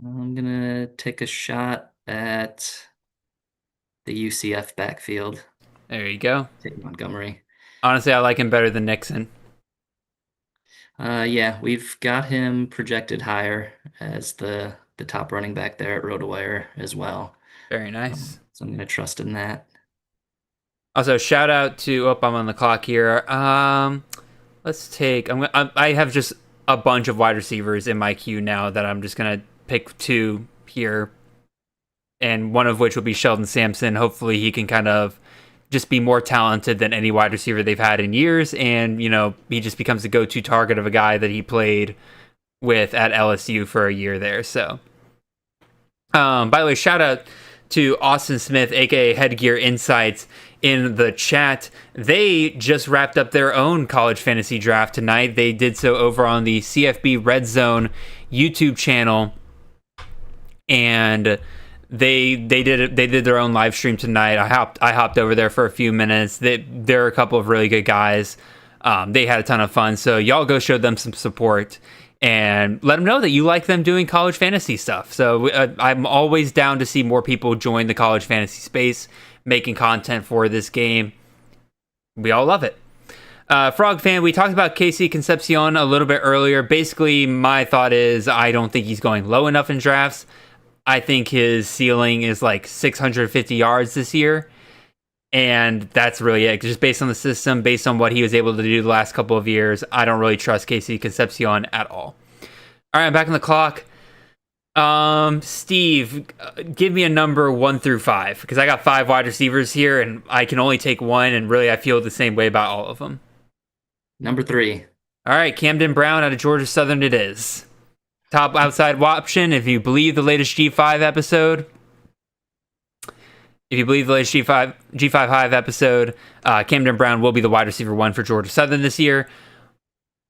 Speaker 4: I'm going to take a shot at the UCF backfield.
Speaker 3: There you go.
Speaker 4: Take Montgomery.
Speaker 3: Honestly, I like him better than Nixon.
Speaker 4: Yeah, we've got him projected higher as the top running back there at Rotowire as well.
Speaker 3: Very nice.
Speaker 4: So I'm going to trust in that.
Speaker 3: Also, shout out to, I'm on the clock here. Let's take, I have just a bunch of wide receivers in my queue now that I'm just going to pick two here. And one of which will be Sheldon Sampson. Hopefully he can kind of just be more talented than any wide receiver they've had in years. And, he just becomes the go-to target of a guy that he played with at LSU for a year there. So, by the way, shout out to Austin Smith, aka Headgear Insights, in the chat. They just wrapped up their own college fantasy draft tonight. They did so over on the CFB Red Zone YouTube channel, and they did their own live stream tonight. I hopped over there for a few minutes. They're a couple of really good guys. They had a ton of fun, so y'all go show them some support and let them know that you like them doing college fantasy stuff. So I'm always down to see more people join the college fantasy space, making content for this game. We all love it. Frog fan, we talked about Casey Concepcion a little bit earlier. Basically, my thought is I don't think he's going low enough in drafts. I think his ceiling is like 650 yards this year. And that's really it. Just based on the system, based on what he was able to do the last couple of years, I don't really trust Casey Concepcion at all. All right, I'm back on the clock. Steve, give me a number 1 through 5, because I got 5 wide receivers here, and I can only take one, and really I feel the same way about all of them.
Speaker 4: Number 3.
Speaker 3: All right, Camden Brown out of Georgia Southern it is. Top outside option, if you believe the latest G5 episode. If you believe the latest G5 Hive episode, Camden Brown will be the wide receiver 1 for Georgia Southern this year.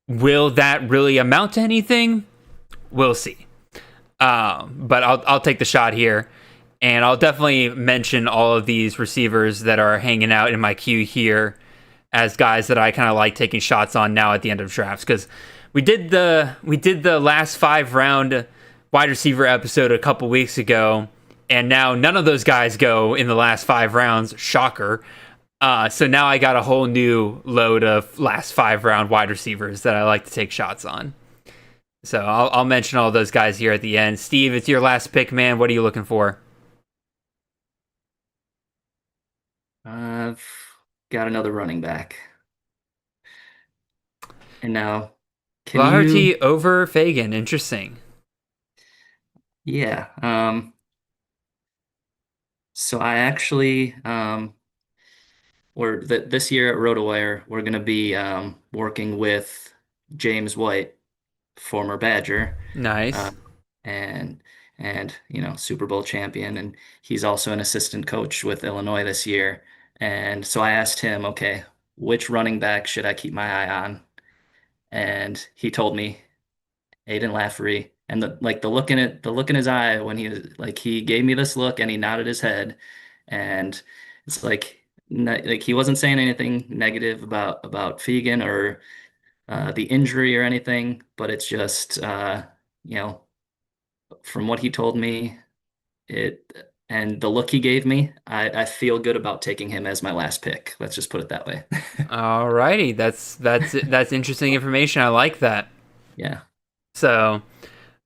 Speaker 3: Will that really amount to anything? We'll see. But I'll take the shot here, and I'll definitely mention all of these receivers that are hanging out in my queue here as guys that I kind of like taking shots on now at the end of drafts, because we did the last 5 round wide receiver episode a couple weeks ago, and now none of those guys go in the last 5 rounds. Shocker. So now I got a whole new load of last 5 round wide receivers that I like to take shots on. So I'll mention all those guys here at the end. Steve, it's your last pick, man. What are you looking for?
Speaker 4: I've got another running back. And now,
Speaker 3: Flaherty over Fagan. Interesting.
Speaker 4: Yeah. So I actually, this year at Rotowire, we're going to be working with James White, former Badger.
Speaker 3: Nice.
Speaker 4: And Super Bowl champion, and he's also an assistant coach with Illinois this year. And so I asked him, okay, which running back should I keep my eye on? And he told me Aiden Lafferty. And the look in his eye when he gave me this look and he nodded his head, and it's like he wasn't saying anything negative about Fegan or the injury or anything, but it's just from what he told me, and the look he gave me, I feel good about taking him as my last pick. Let's just put it that way.
Speaker 3: All righty, that's interesting information. I like that.
Speaker 4: Yeah.
Speaker 3: So,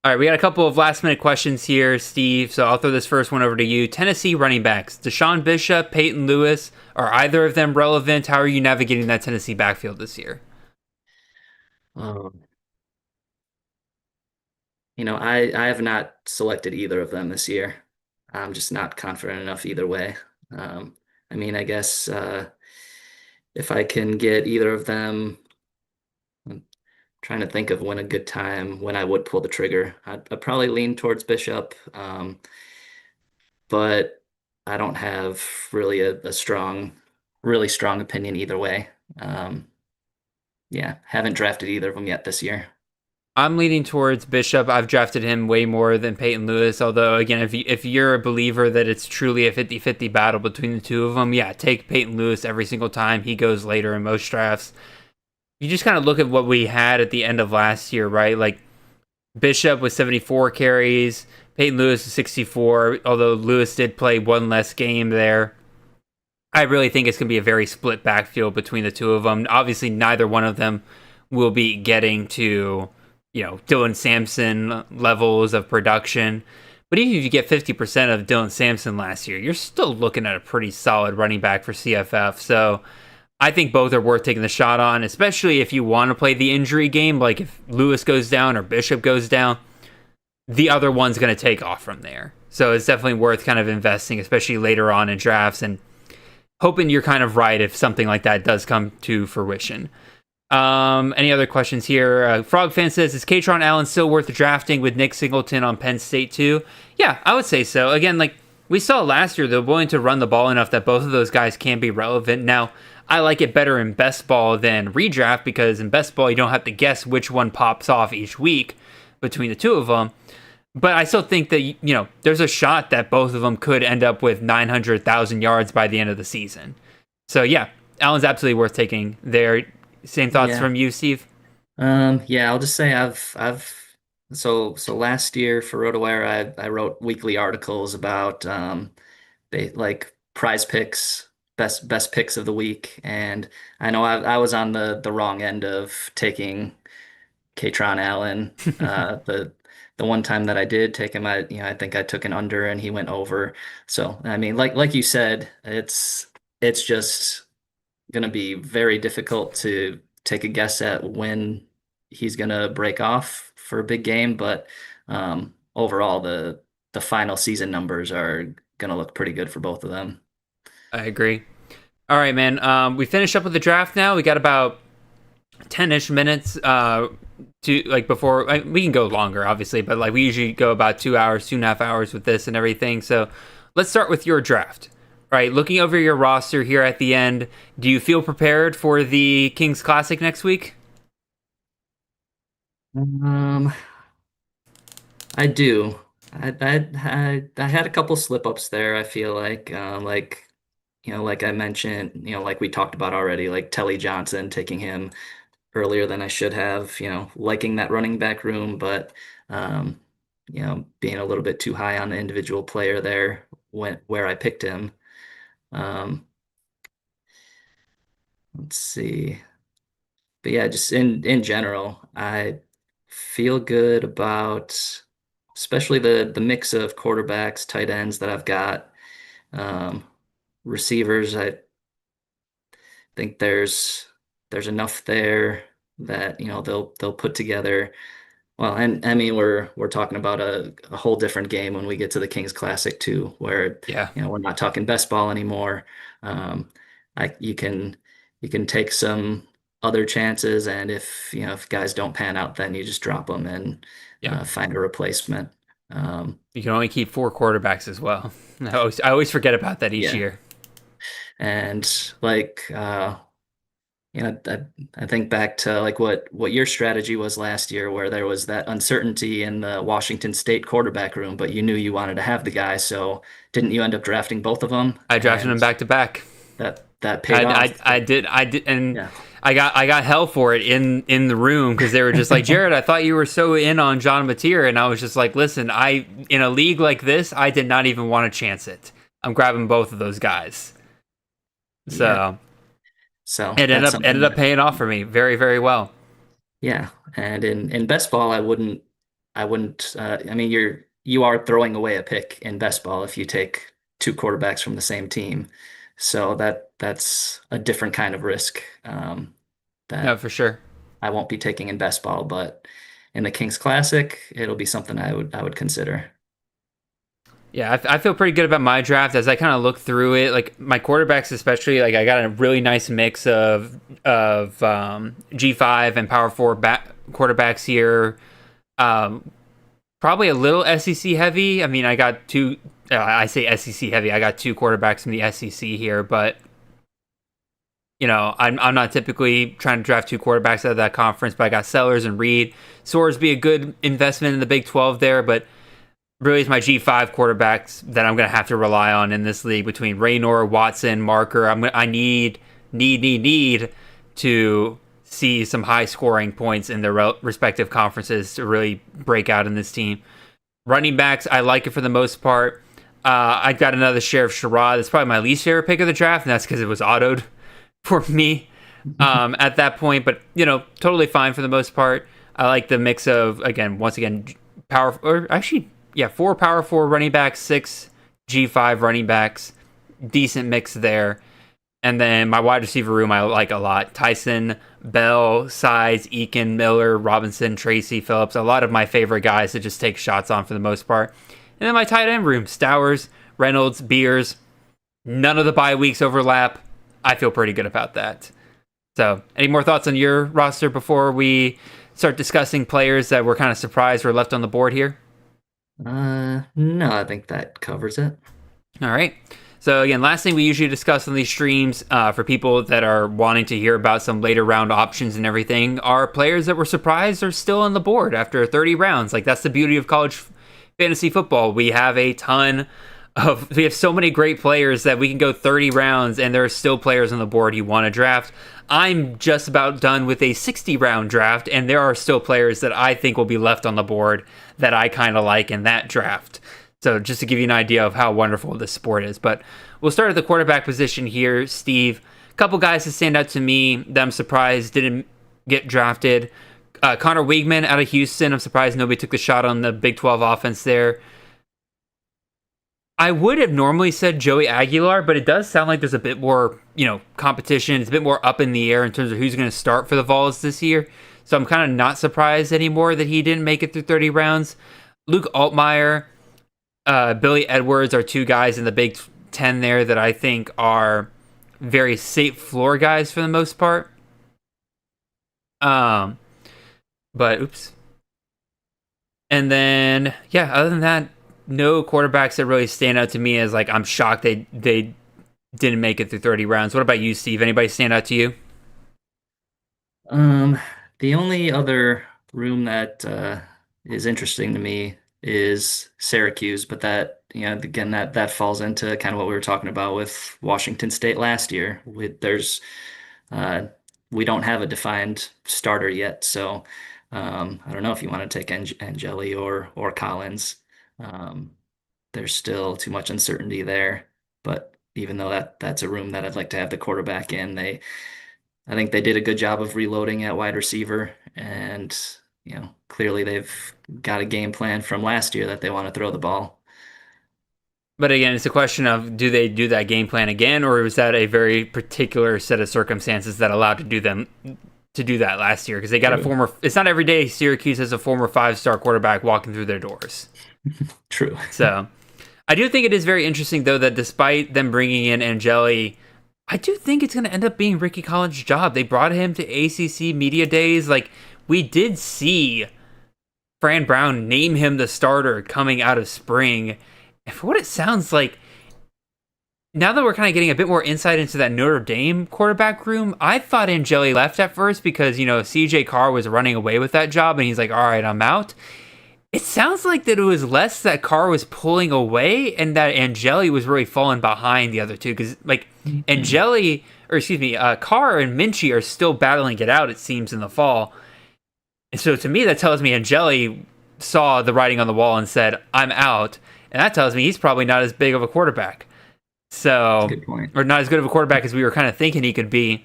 Speaker 3: all right, we got a couple of last minute questions here, Steve. So I'll throw this first one over to you. Tennessee running backs: Deshaun Bishop, Peyton Lewis. Are either of them relevant? How are you navigating that Tennessee backfield this year?
Speaker 4: I have not selected either of them this year. I'm just not confident enough either way. I guess if I can get either of them, I'm trying to think of when I would pull the trigger. I'd probably lean towards Bishop, but I don't have really a really strong opinion either way. Haven't drafted either of them yet this year.
Speaker 3: I'm leaning towards Bishop. I've drafted him way more than Peyton Lewis, although, again, if you're a believer that it's truly a 50-50 battle between the two of them, yeah, take Peyton Lewis every single time. He goes later in most drafts. You just kind of look at what we had at the end of last year, right? Like, Bishop with 74 carries, Peyton Lewis with 64, although Lewis did play one less game there. I really think it's going to be a very split backfield between the two of them. Obviously, neither one of them will be getting to Dylan Sampson levels of production. But even if you get 50% of Dylan Sampson last year, you're still looking at a pretty solid running back for CFF. So I think both are worth taking the shot on, especially if you want to play the injury game. Like if Lewis goes down or Bishop goes down, the other one's going to take off from there. So it's definitely worth kind of investing, especially later on in drafts, and hoping you're kind of right if something like that does come to fruition. Any other questions here? Frog fan says, is Katron Allen still worth drafting with Nick Singleton on Penn State too? Yeah, I would say so. Again, like we saw last year, they're willing to run the ball enough that both of those guys can be relevant. Now, I like it better in best ball than redraft, because in best ball, you don't have to guess which one pops off each week between the two of them. But I still think that, there's a shot that both of them could end up with 900,000 yards by the end of the season. So yeah, Allen's absolutely worth taking there. Same thoughts from you, Steve?
Speaker 4: I'll just say so last year for Rotowire, I wrote weekly articles about they like prize picks, best picks of the week, and I know I was on the wrong end of taking Katron Allen. The one time that I did take him, I think I took an under and he went over. So I mean, like you said, it's it's just going to be very difficult to take a guess at when he's going to break off for a big game. But overall, the final season numbers are going to look pretty good for both of them.
Speaker 3: I agree. All right, man. We finished up with the draft now. We got about 10-ish minutes to before we can go longer, obviously, but we usually go about 2 hours, 2.5 hours with this and everything. So let's start with your draft. Right, looking over your roster here at the end, do you feel prepared for the Kings Classic next week?
Speaker 4: I do. I had a couple slip ups there. I feel like I mentioned, like we talked about already, like Telly Johnson, taking him earlier than I should have. Liking that running back room, but um, being a little bit too high on the individual player there where I picked him. Um, let's see. But yeah, just in general, I feel good about especially the mix of quarterbacks, tight ends that I've got. Um, Receivers, I think there's enough there that they'll put together. Well, and I mean we're talking about a whole different game when we get to the Kings Classic too, where
Speaker 3: Yeah.
Speaker 4: we're not talking best ball anymore. Um, you can take some other chances, and if guys don't pan out, then you just drop them and
Speaker 3: Yeah.
Speaker 4: find a replacement.
Speaker 3: You can only keep 4 quarterbacks as well. I always forget about that each
Speaker 4: Yeah.
Speaker 3: year.
Speaker 4: And I think back to like what your strategy was last year, where there was that uncertainty in the Washington State quarterback room, but you knew you wanted to have the guy. So didn't you end up drafting both of them?
Speaker 3: I drafted them
Speaker 4: And
Speaker 3: back to back.
Speaker 4: that paid off.
Speaker 3: I did, and
Speaker 4: Yeah.
Speaker 3: I got hell for it in the room because they were just like, Jared, I thought you were so in on John Mateer, and I was just like, listen, in a league like this, I did not even want to chance it. I'm grabbing both of those guys. So
Speaker 4: Yeah. So
Speaker 3: it
Speaker 4: that's
Speaker 3: ended up paying off for me very, very well.
Speaker 4: yeah. And in best ball, I wouldn't. I mean, you are throwing away a pick in best ball if you take two quarterbacks from the same team. So that's a different kind of risk
Speaker 3: No,
Speaker 4: that
Speaker 3: for sure.
Speaker 4: I won't be taking in best ball, but in the Kings Classic, it'll be something I would consider.
Speaker 3: Yeah, I feel pretty good about my draft as I kind of look through it. Like my quarterbacks, especially, like I got a really nice mix of G5 and Power 4 quarterbacks here. Probably a little SEC heavy. I mean, I got two. I say SEC heavy. I got 2 quarterbacks from the SEC here, but I'm not typically trying to draft 2 quarterbacks out of that conference. But I got Sellers and Reed. Swords be a good investment in the Big 12 there, but really it's my G5 quarterbacks that I'm going to have to rely on in this league between Raynor, Watson, Marker. I need to see some high scoring points in their respective conferences to really break out in this team. Running backs, I like it for the most part. I got another Sheriff Sherrod. That's probably my least favorite pick of the draft, and that's because it was autoed for me at that point. But, totally fine for the most part. I like the mix of, once again, four Power 4 running backs, 6 G5 running backs. Decent mix there. And then my wide receiver room I like a lot. Tyson, Bell, Size, Eakin, Miller, Robinson, Tracy, Phillips. A lot of my favorite guys to just take shots on for the most part. And then my tight end room, Stowers, Reynolds, Beers. None of the bye weeks overlap. I feel pretty good about that. So, any more thoughts on your roster before we start discussing players that we're kind of surprised were left on the board here?
Speaker 4: No, I think that covers it.
Speaker 3: All right. So again, last thing we usually discuss on these streams for people that are wanting to hear about some later round options and everything are players that were surprised are still on the board after 30 rounds. Like that's the beauty of college fantasy football. We have so many great players that we can go 30 rounds and there are still players on the board you want to draft. I'm just about done with a 60 round draft and there are still players that I think will be left on the board that I kind of like in that draft. So just to give you an idea of how wonderful this sport is. But we'll start at the quarterback position here, Steve. A couple guys that stand out to me that I'm surprised didn't get drafted. Connor Weigman out of Houston. I'm surprised nobody took the shot on the Big 12 offense there. I would have normally said Joey Aguilar, but it does sound like there's a bit more, competition. It's a bit more up in the air in terms of who's going to start for the Vols this year. So I'm kind of not surprised anymore that he didn't make it through 30 rounds. Luke Altmaier, Billy Edwards are two guys in the Big Ten there that I think are very safe floor guys for the most part. But oops. And then, other than that, no quarterbacks that really stand out to me as like I'm shocked they didn't make it through 30 rounds. What about you, Steve? Anybody stand out to you?
Speaker 4: The only other room that is interesting to me is Syracuse, but that again that falls into kind of what we were talking about with Washington State last year. We don't have a defined starter yet, so I don't know if you want to take Angeli or Collins. There's still too much uncertainty there, but even though that's a room that I'd like to have the quarterback in, I think they did a good job of reloading at wide receiver, and clearly they've got a game plan from last year that they want to throw the ball.
Speaker 3: But again, it's a question of, do they do that game plan again, or was that a very particular set of circumstances that allowed them to do that last year? Because they got a former. It's not every day Syracuse has a former 5-star quarterback walking through their doors.
Speaker 4: True.
Speaker 3: So I do think it is very interesting, though, that despite them bringing in Angeli, I do think it's going to end up being Ricky Collins' job. They brought him to ACC Media Days. Like, we did see Fran Brown name him the starter coming out of spring. And for what it sounds like, now that we're kind of getting a bit more insight into that Notre Dame quarterback room, I thought Angeli left at first because, CJ Carr was running away with that job, and he's like, all right, I'm out. It sounds like that it was less that Carr was pulling away and that Angeli was really falling behind the other two. Because, Carr and Minchie are still battling it out, it seems, in the fall. And so to me, that tells me Angeli saw the writing on the wall and said, I'm out. And that tells me he's probably not as big of a quarterback. So,
Speaker 4: good point.
Speaker 3: Or not as good of a quarterback as we were kind of thinking he could be.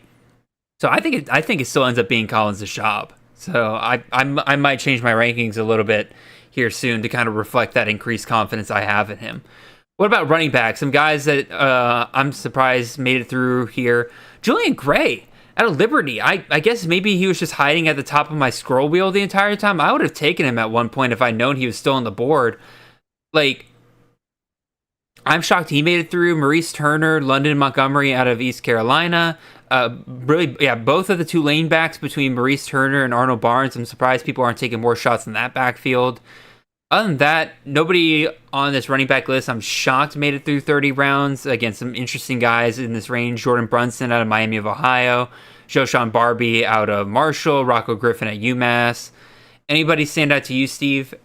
Speaker 3: So I think it still ends up being Collins' job. So I might change my rankings a little bit here soon to kind of reflect that increased confidence I have in him. What about running back? Some guys that I'm surprised made it through here. Julian Gray out of Liberty. I guess maybe he was just hiding at the top of my scroll wheel the entire time. I would have taken him at one point if I'd known he was still on the board. I'm shocked he made it through. Maurice Turner, London Montgomery out of East Carolina. Both of the two lane backs between Maurice Turner and Arnold Barnes. I'm surprised people aren't taking more shots in that backfield. Other than that, nobody on this running back list I'm shocked made it through 30 rounds. Again, some interesting guys in this range. Jordan Brunson out of Miami of Ohio. Joshawn Barbie out of Marshall. Rocco Griffin at UMass. Anybody stand out to you, Steve?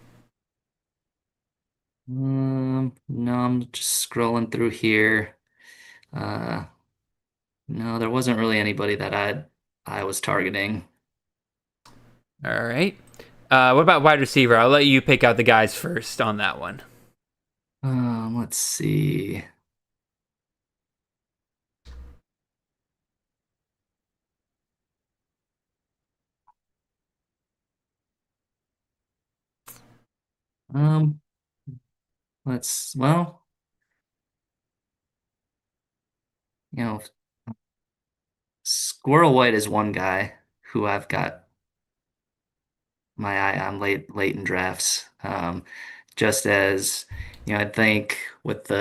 Speaker 4: No, I'm just scrolling through here. No, there wasn't really anybody that I was targeting.
Speaker 3: All right. What about wide receiver? I'll let you pick out the guys first on that one.
Speaker 4: Let's see. Well, Squirrel White is one guy who I've got my eye on late in drafts. Just as I think with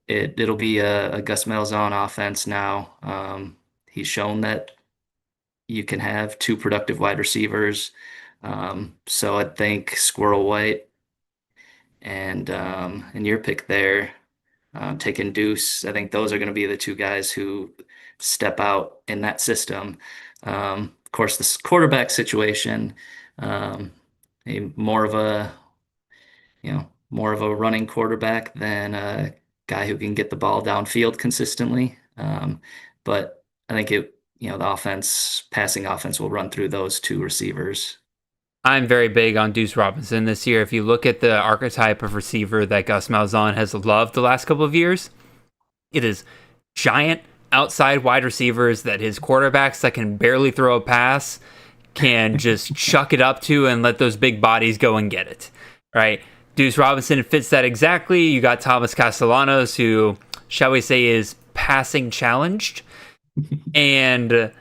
Speaker 4: it'll be a Gus Malzahn offense now. He's shown that you can have two productive wide receivers. So I think Squirrel White and your pick there, taking Deuce. I think those are going to be the two guys who step out in that system. Of course, this quarterback situation, more of a running quarterback than a guy who can get the ball downfield consistently. But I think the passing offense will run through those two receivers.
Speaker 3: I'm very big on Deuce Robinson this year. If you look at the archetype of receiver that Gus Malzahn has loved the last couple of years, it is giant outside wide receivers that his quarterbacks that can barely throw a pass can just chuck it up to and let those big bodies go and get it, right? Deuce Robinson fits that exactly. You got Thomas Castellanos, who, shall we say, is passing challenged. And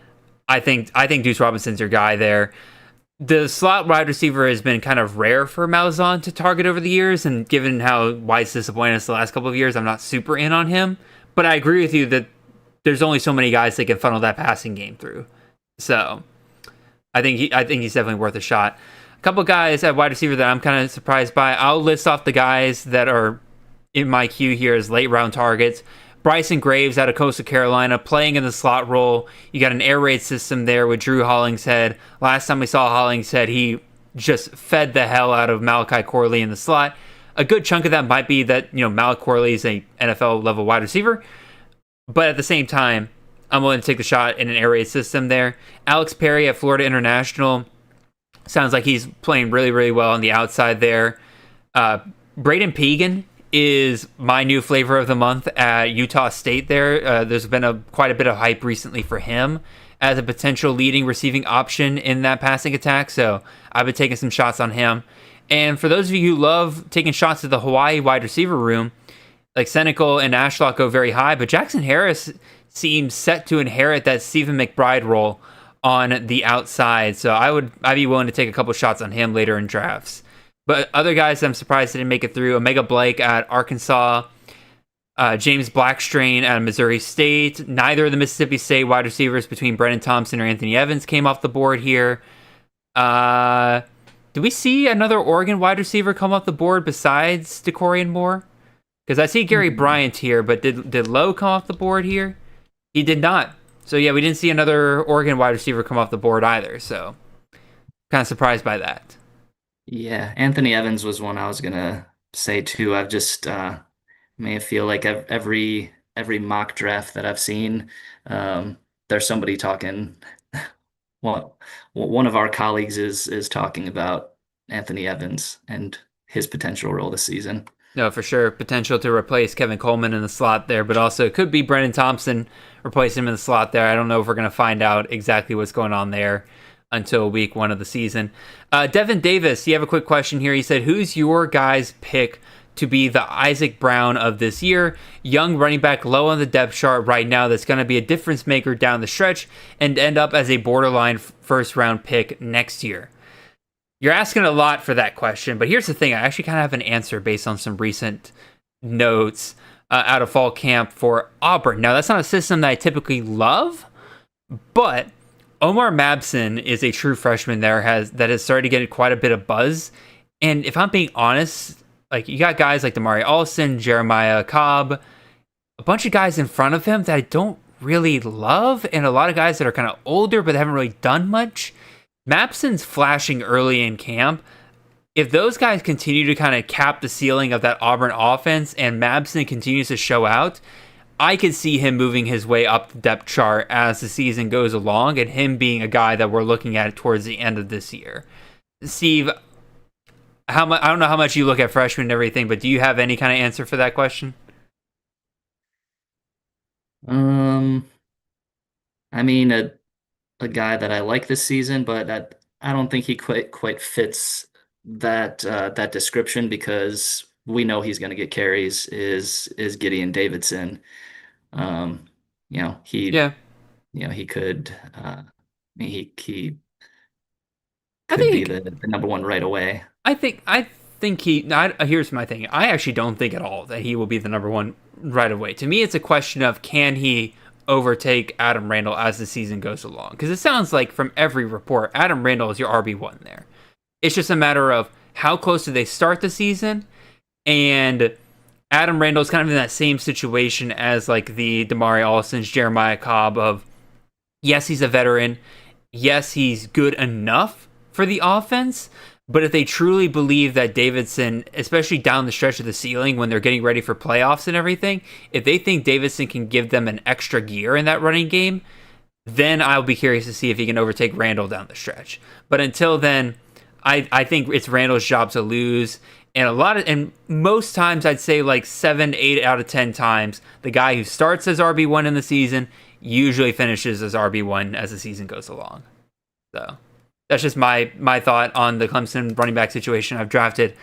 Speaker 3: I think Deuce Robinson's your guy there. The slot wide receiver has been kind of rare for Malzahn to target over the years, and given how White's disappointed us the last couple of years, I'm not super in on him. But I agree with you that there's only so many guys that can funnel that passing game through. So I think he's definitely worth a shot. A couple guys at wide receiver that I'm kind of surprised by. I'll list off the guys that are in my queue here as late round targets. Bryson Graves out of Coastal Carolina, playing in the slot role. You got an air raid system there with Drew Hollingshead. Last time we saw Hollingshead, he just fed the hell out of Malachi Corley in the slot. A good chunk of that might be that, Malachi Corley is a NFL level wide receiver. But at the same time, I'm willing to take the shot in an air raid system there. Alex Perry at Florida International. Sounds like he's playing really, really well on the outside there. Braden Pegan is my new flavor of the month at Utah State there. There's been quite a bit of hype recently for him as a potential leading receiving option in that passing attack. So I've been taking some shots on him. And for those of you who love taking shots at the Hawaii wide receiver room, like Senecal and Ashlock go very high, but Jackson Harris seems set to inherit that Stephen McBride role on the outside. So I'd be willing to take a couple shots on him later in drafts. But other guys I'm surprised didn't make it through: Omega Blake at Arkansas, James Blackstrain at Missouri State. Neither of the Mississippi State wide receivers between Brennan Thompson or Anthony Evans came off the board here. Do we see another Oregon wide receiver come off the board besides DeCorian Moore? Because I see Gary Bryant here, but did Lowe come off the board here? He did not. So yeah, we didn't see another Oregon wide receiver come off the board either. So kind of surprised by that.
Speaker 4: Yeah, Anthony Evans was one I was gonna say too. I've just may feel like every mock draft that I've seen, there's somebody talking. Well, one of our colleagues is talking about Anthony Evans and his potential role this season.
Speaker 3: No, for sure. Potential to replace Kevin Coleman in the slot there, but also it could be Brennan Thompson replacing him in the slot there. I don't know if we're going to find out exactly what's going on there until week 1 of the season. Devin Davis, you have a quick question here. He said, who's your guy's pick to be the Isaac Brown of this year? Young running back, low on the depth chart right now, that's going to be a difference maker down the stretch and end up as a borderline first round pick next year. You're asking a lot for that question, but here's the thing. I actually kind of have an answer based on some recent notes out of fall camp for Auburn. Now, that's not a system that I typically love, but Omar Mabson is a true freshman that has started to get quite a bit of buzz. And if I'm being honest, like, you got guys like Damari Allison, Jeremiah Cobb, a bunch of guys in front of him that I don't really love, and a lot of guys that are kind of older but haven't really done much. Mabson's flashing early in camp. If those guys continue to kind of cap the ceiling of that Auburn offense and Mabson continues to show out, I could see him moving his way up the depth chart as the season goes along and him being a guy that we're looking at towards the end of this year. Steve, I don't know how much you look at freshmen and everything, but do you have any kind of answer for that question?
Speaker 4: I mean, a guy that I like this season, but I don't think he quite fits that description, because we know he's going to get carries, is Gideon Davidson. He could he could be the number one right away. I
Speaker 3: think here's my thing. I actually don't think at all that he will be the number one right away. To me, it's a question of, can he overtake Adam Randall as the season goes along? Because it sounds like from every report, Adam Randall is your RB1 there. It's just a matter of how close do they start the season, and Adam Randall is kind of in that same situation as like the Damari Allison's, Jeremiah Cobb of, yes, he's a veteran, yes, he's good enough for the offense, but if they truly believe that Davidson, especially down the stretch of the ceiling when they're getting ready for playoffs and everything, if they think Davidson can give them an extra gear in that running game, then I'll be curious to see if he can overtake Randall down the stretch. But until then, I think it's Randall's job to lose. And most times, I'd say like 7, 8 out of 10 times, the guy who starts as RB1 in the season usually finishes as RB1 as the season goes along. So that's just my thought on the Clemson running back situation. I've drafted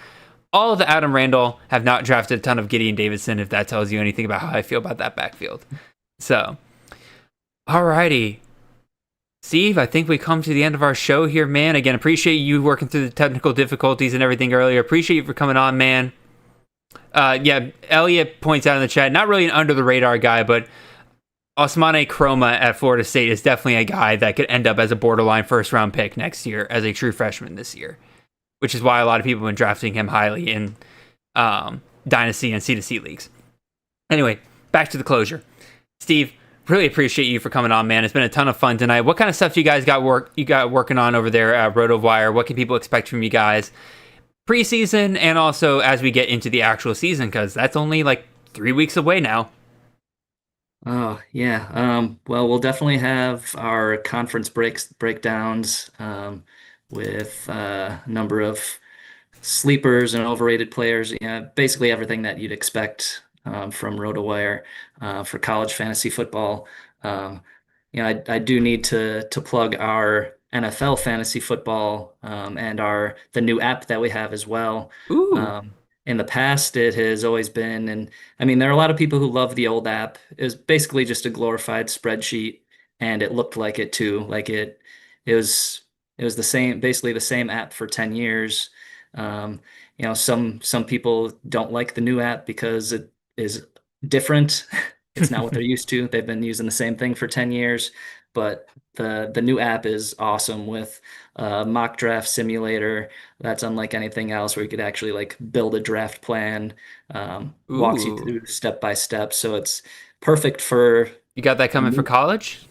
Speaker 3: all of the Adam Randall, have not drafted a ton of Gideon Davidson, if that tells you anything about how I feel about that backfield. So, alrighty. Steve, I think we come to the end of our show here, man. Again, appreciate you working through the technical difficulties and everything earlier. Appreciate you for coming on, man. Yeah, Elliot points out in the chat, not really an under-the-radar guy, but Ousmane Kroma at Florida State is definitely a guy that could end up as a borderline first-round pick next year as a true freshman this year, which is why a lot of people have been drafting him highly in Dynasty and C2C leagues. Anyway, back to the closure. Steve, really appreciate you for coming on, man. It's been a ton of fun tonight. What kind of stuff do you guys got working on over there at Rotowire? What can people expect from you guys preseason and also as we get into the actual season? Because that's only like 3 weeks away now.
Speaker 4: Oh, yeah. Well, we'll definitely have our conference breakdowns with a number of sleepers and overrated players. Yeah, basically everything that you'd expect from Rotowire for college fantasy football. I do need to plug our NFL fantasy football and the new app that we have as well.
Speaker 3: Ooh.
Speaker 4: In the past, it has always been, and I mean, there are a lot of people who love the old app. It was basically just a glorified spreadsheet, and it looked like it too. Like it was the same, basically the same app for 10 years. Some people don't like the new app because it is different. It's not what they're used to. They've been using the same thing for 10 years, but the new app is awesome with mock draft simulator. That's unlike anything else, where you could actually like build a draft plan, walks you through step by step. So it's perfect for.
Speaker 3: You got that coming for college?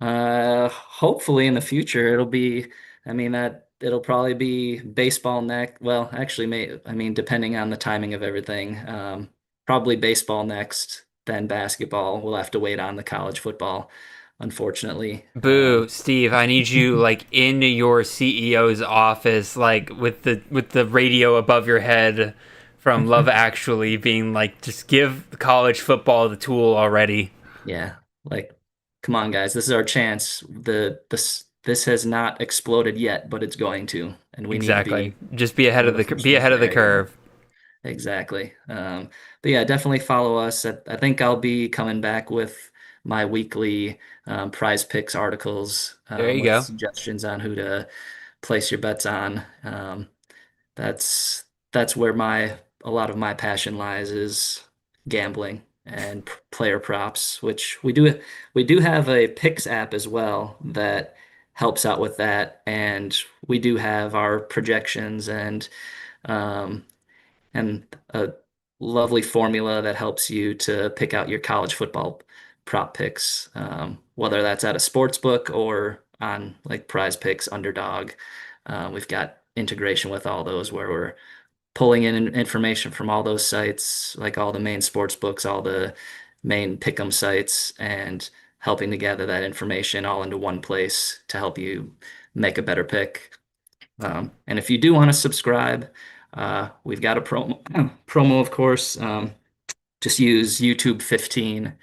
Speaker 4: Hopefully in the future it'll probably be baseball next. Well, actually, depending on the timing of everything, probably baseball next, then basketball. We'll have to wait on the college football, unfortunately.
Speaker 3: Boo, Steve, I need you like in your CEO's office, like with the radio above your head from Love Actually, being like, just give college football the tool already.
Speaker 4: Yeah, like, come on, guys, this is our chance. This has not exploded yet, but it's going to, and we need to be
Speaker 3: just be ahead of the curve.
Speaker 4: Exactly. But yeah, definitely follow us. I think I'll be coming back with my weekly Prize Picks articles.
Speaker 3: There you go.
Speaker 4: Suggestions on who to place your bets on. That's where a lot of my passion lies, is gambling and player props, which we do have a picks app as well that helps out with that, and we do have our projections and a lovely formula that helps you to pick out your college football prop picks, whether that's at a sports book or on like Prize Picks, Underdog. We've got integration with all those, where we're pulling in information from all those sites, like all the main sports books, all the main pick'em sites, and helping to gather that information all into one place to help you make a better pick. And if you do want to subscribe, we've got a promo, of course. Just use YouTube 15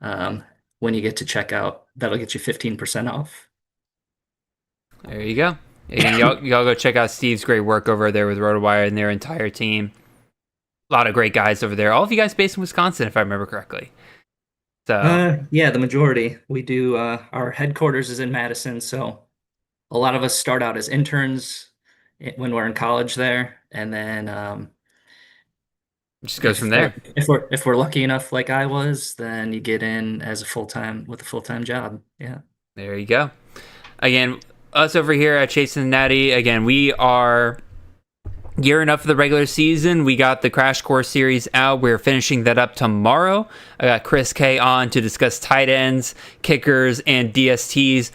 Speaker 4: when you get to checkout. That'll get you 15% off.
Speaker 3: There you go. And y'all go check out Steve's great work over there with Rotowire and their entire team. A lot of great guys over there. All of you guys based in Wisconsin, if I remember correctly. So
Speaker 4: yeah, the majority. We do. Our headquarters is in Madison, so a lot of us start out as interns when we're in college there, and then
Speaker 3: just goes from there.
Speaker 4: If we're lucky enough, like I was, then you get in as a full-time job. Yeah.
Speaker 3: There you go. Again, us over here at Chase and Natty. Again, we are gearing up for the regular season. We got the Crash Course series out. We're finishing that up tomorrow. I got Chris K on to discuss tight ends, kickers, and DSTs.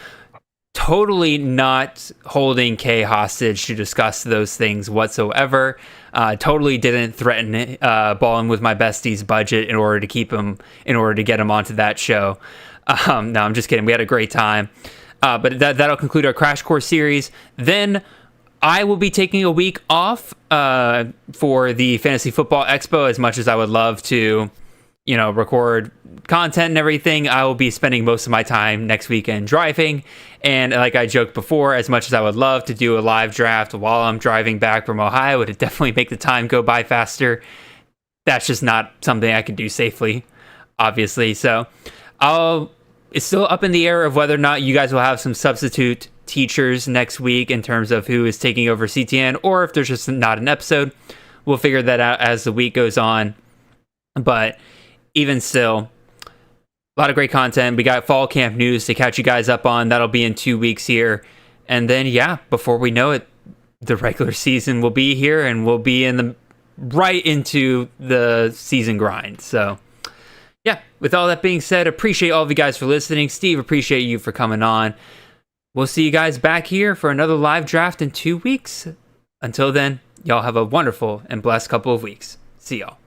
Speaker 3: Totally not holding K hostage to discuss those things whatsoever. Totally didn't threaten balling with my bestie's budget in order to get him onto that show. No, I'm just kidding. We had a great time. But that'll conclude our Crash Course series. Then I will be taking a week off for the Fantasy Football Expo, as much as I would love to record content and everything, I will be spending most of my time next weekend driving. And like I joked before, as much as I would love to do a live draft while I'm driving back from Ohio, it would definitely make the time go by faster. That's just not something I can do safely, obviously. So it's still up in the air of whether or not you guys will have some substitute teachers next week in terms of who is taking over CTN, or if there's just not an episode. We'll figure that out as the week goes on. But even still, a lot of great content. We got fall camp news to catch you guys up on. That'll be in 2 weeks here. And then, before we know it, the regular season will be here and we'll be right into the season grind. So, with all that being said, appreciate all of you guys for listening. Steve, appreciate you for coming on. We'll see you guys back here for another live draft in 2 weeks. Until then, y'all have a wonderful and blessed couple of weeks. See y'all.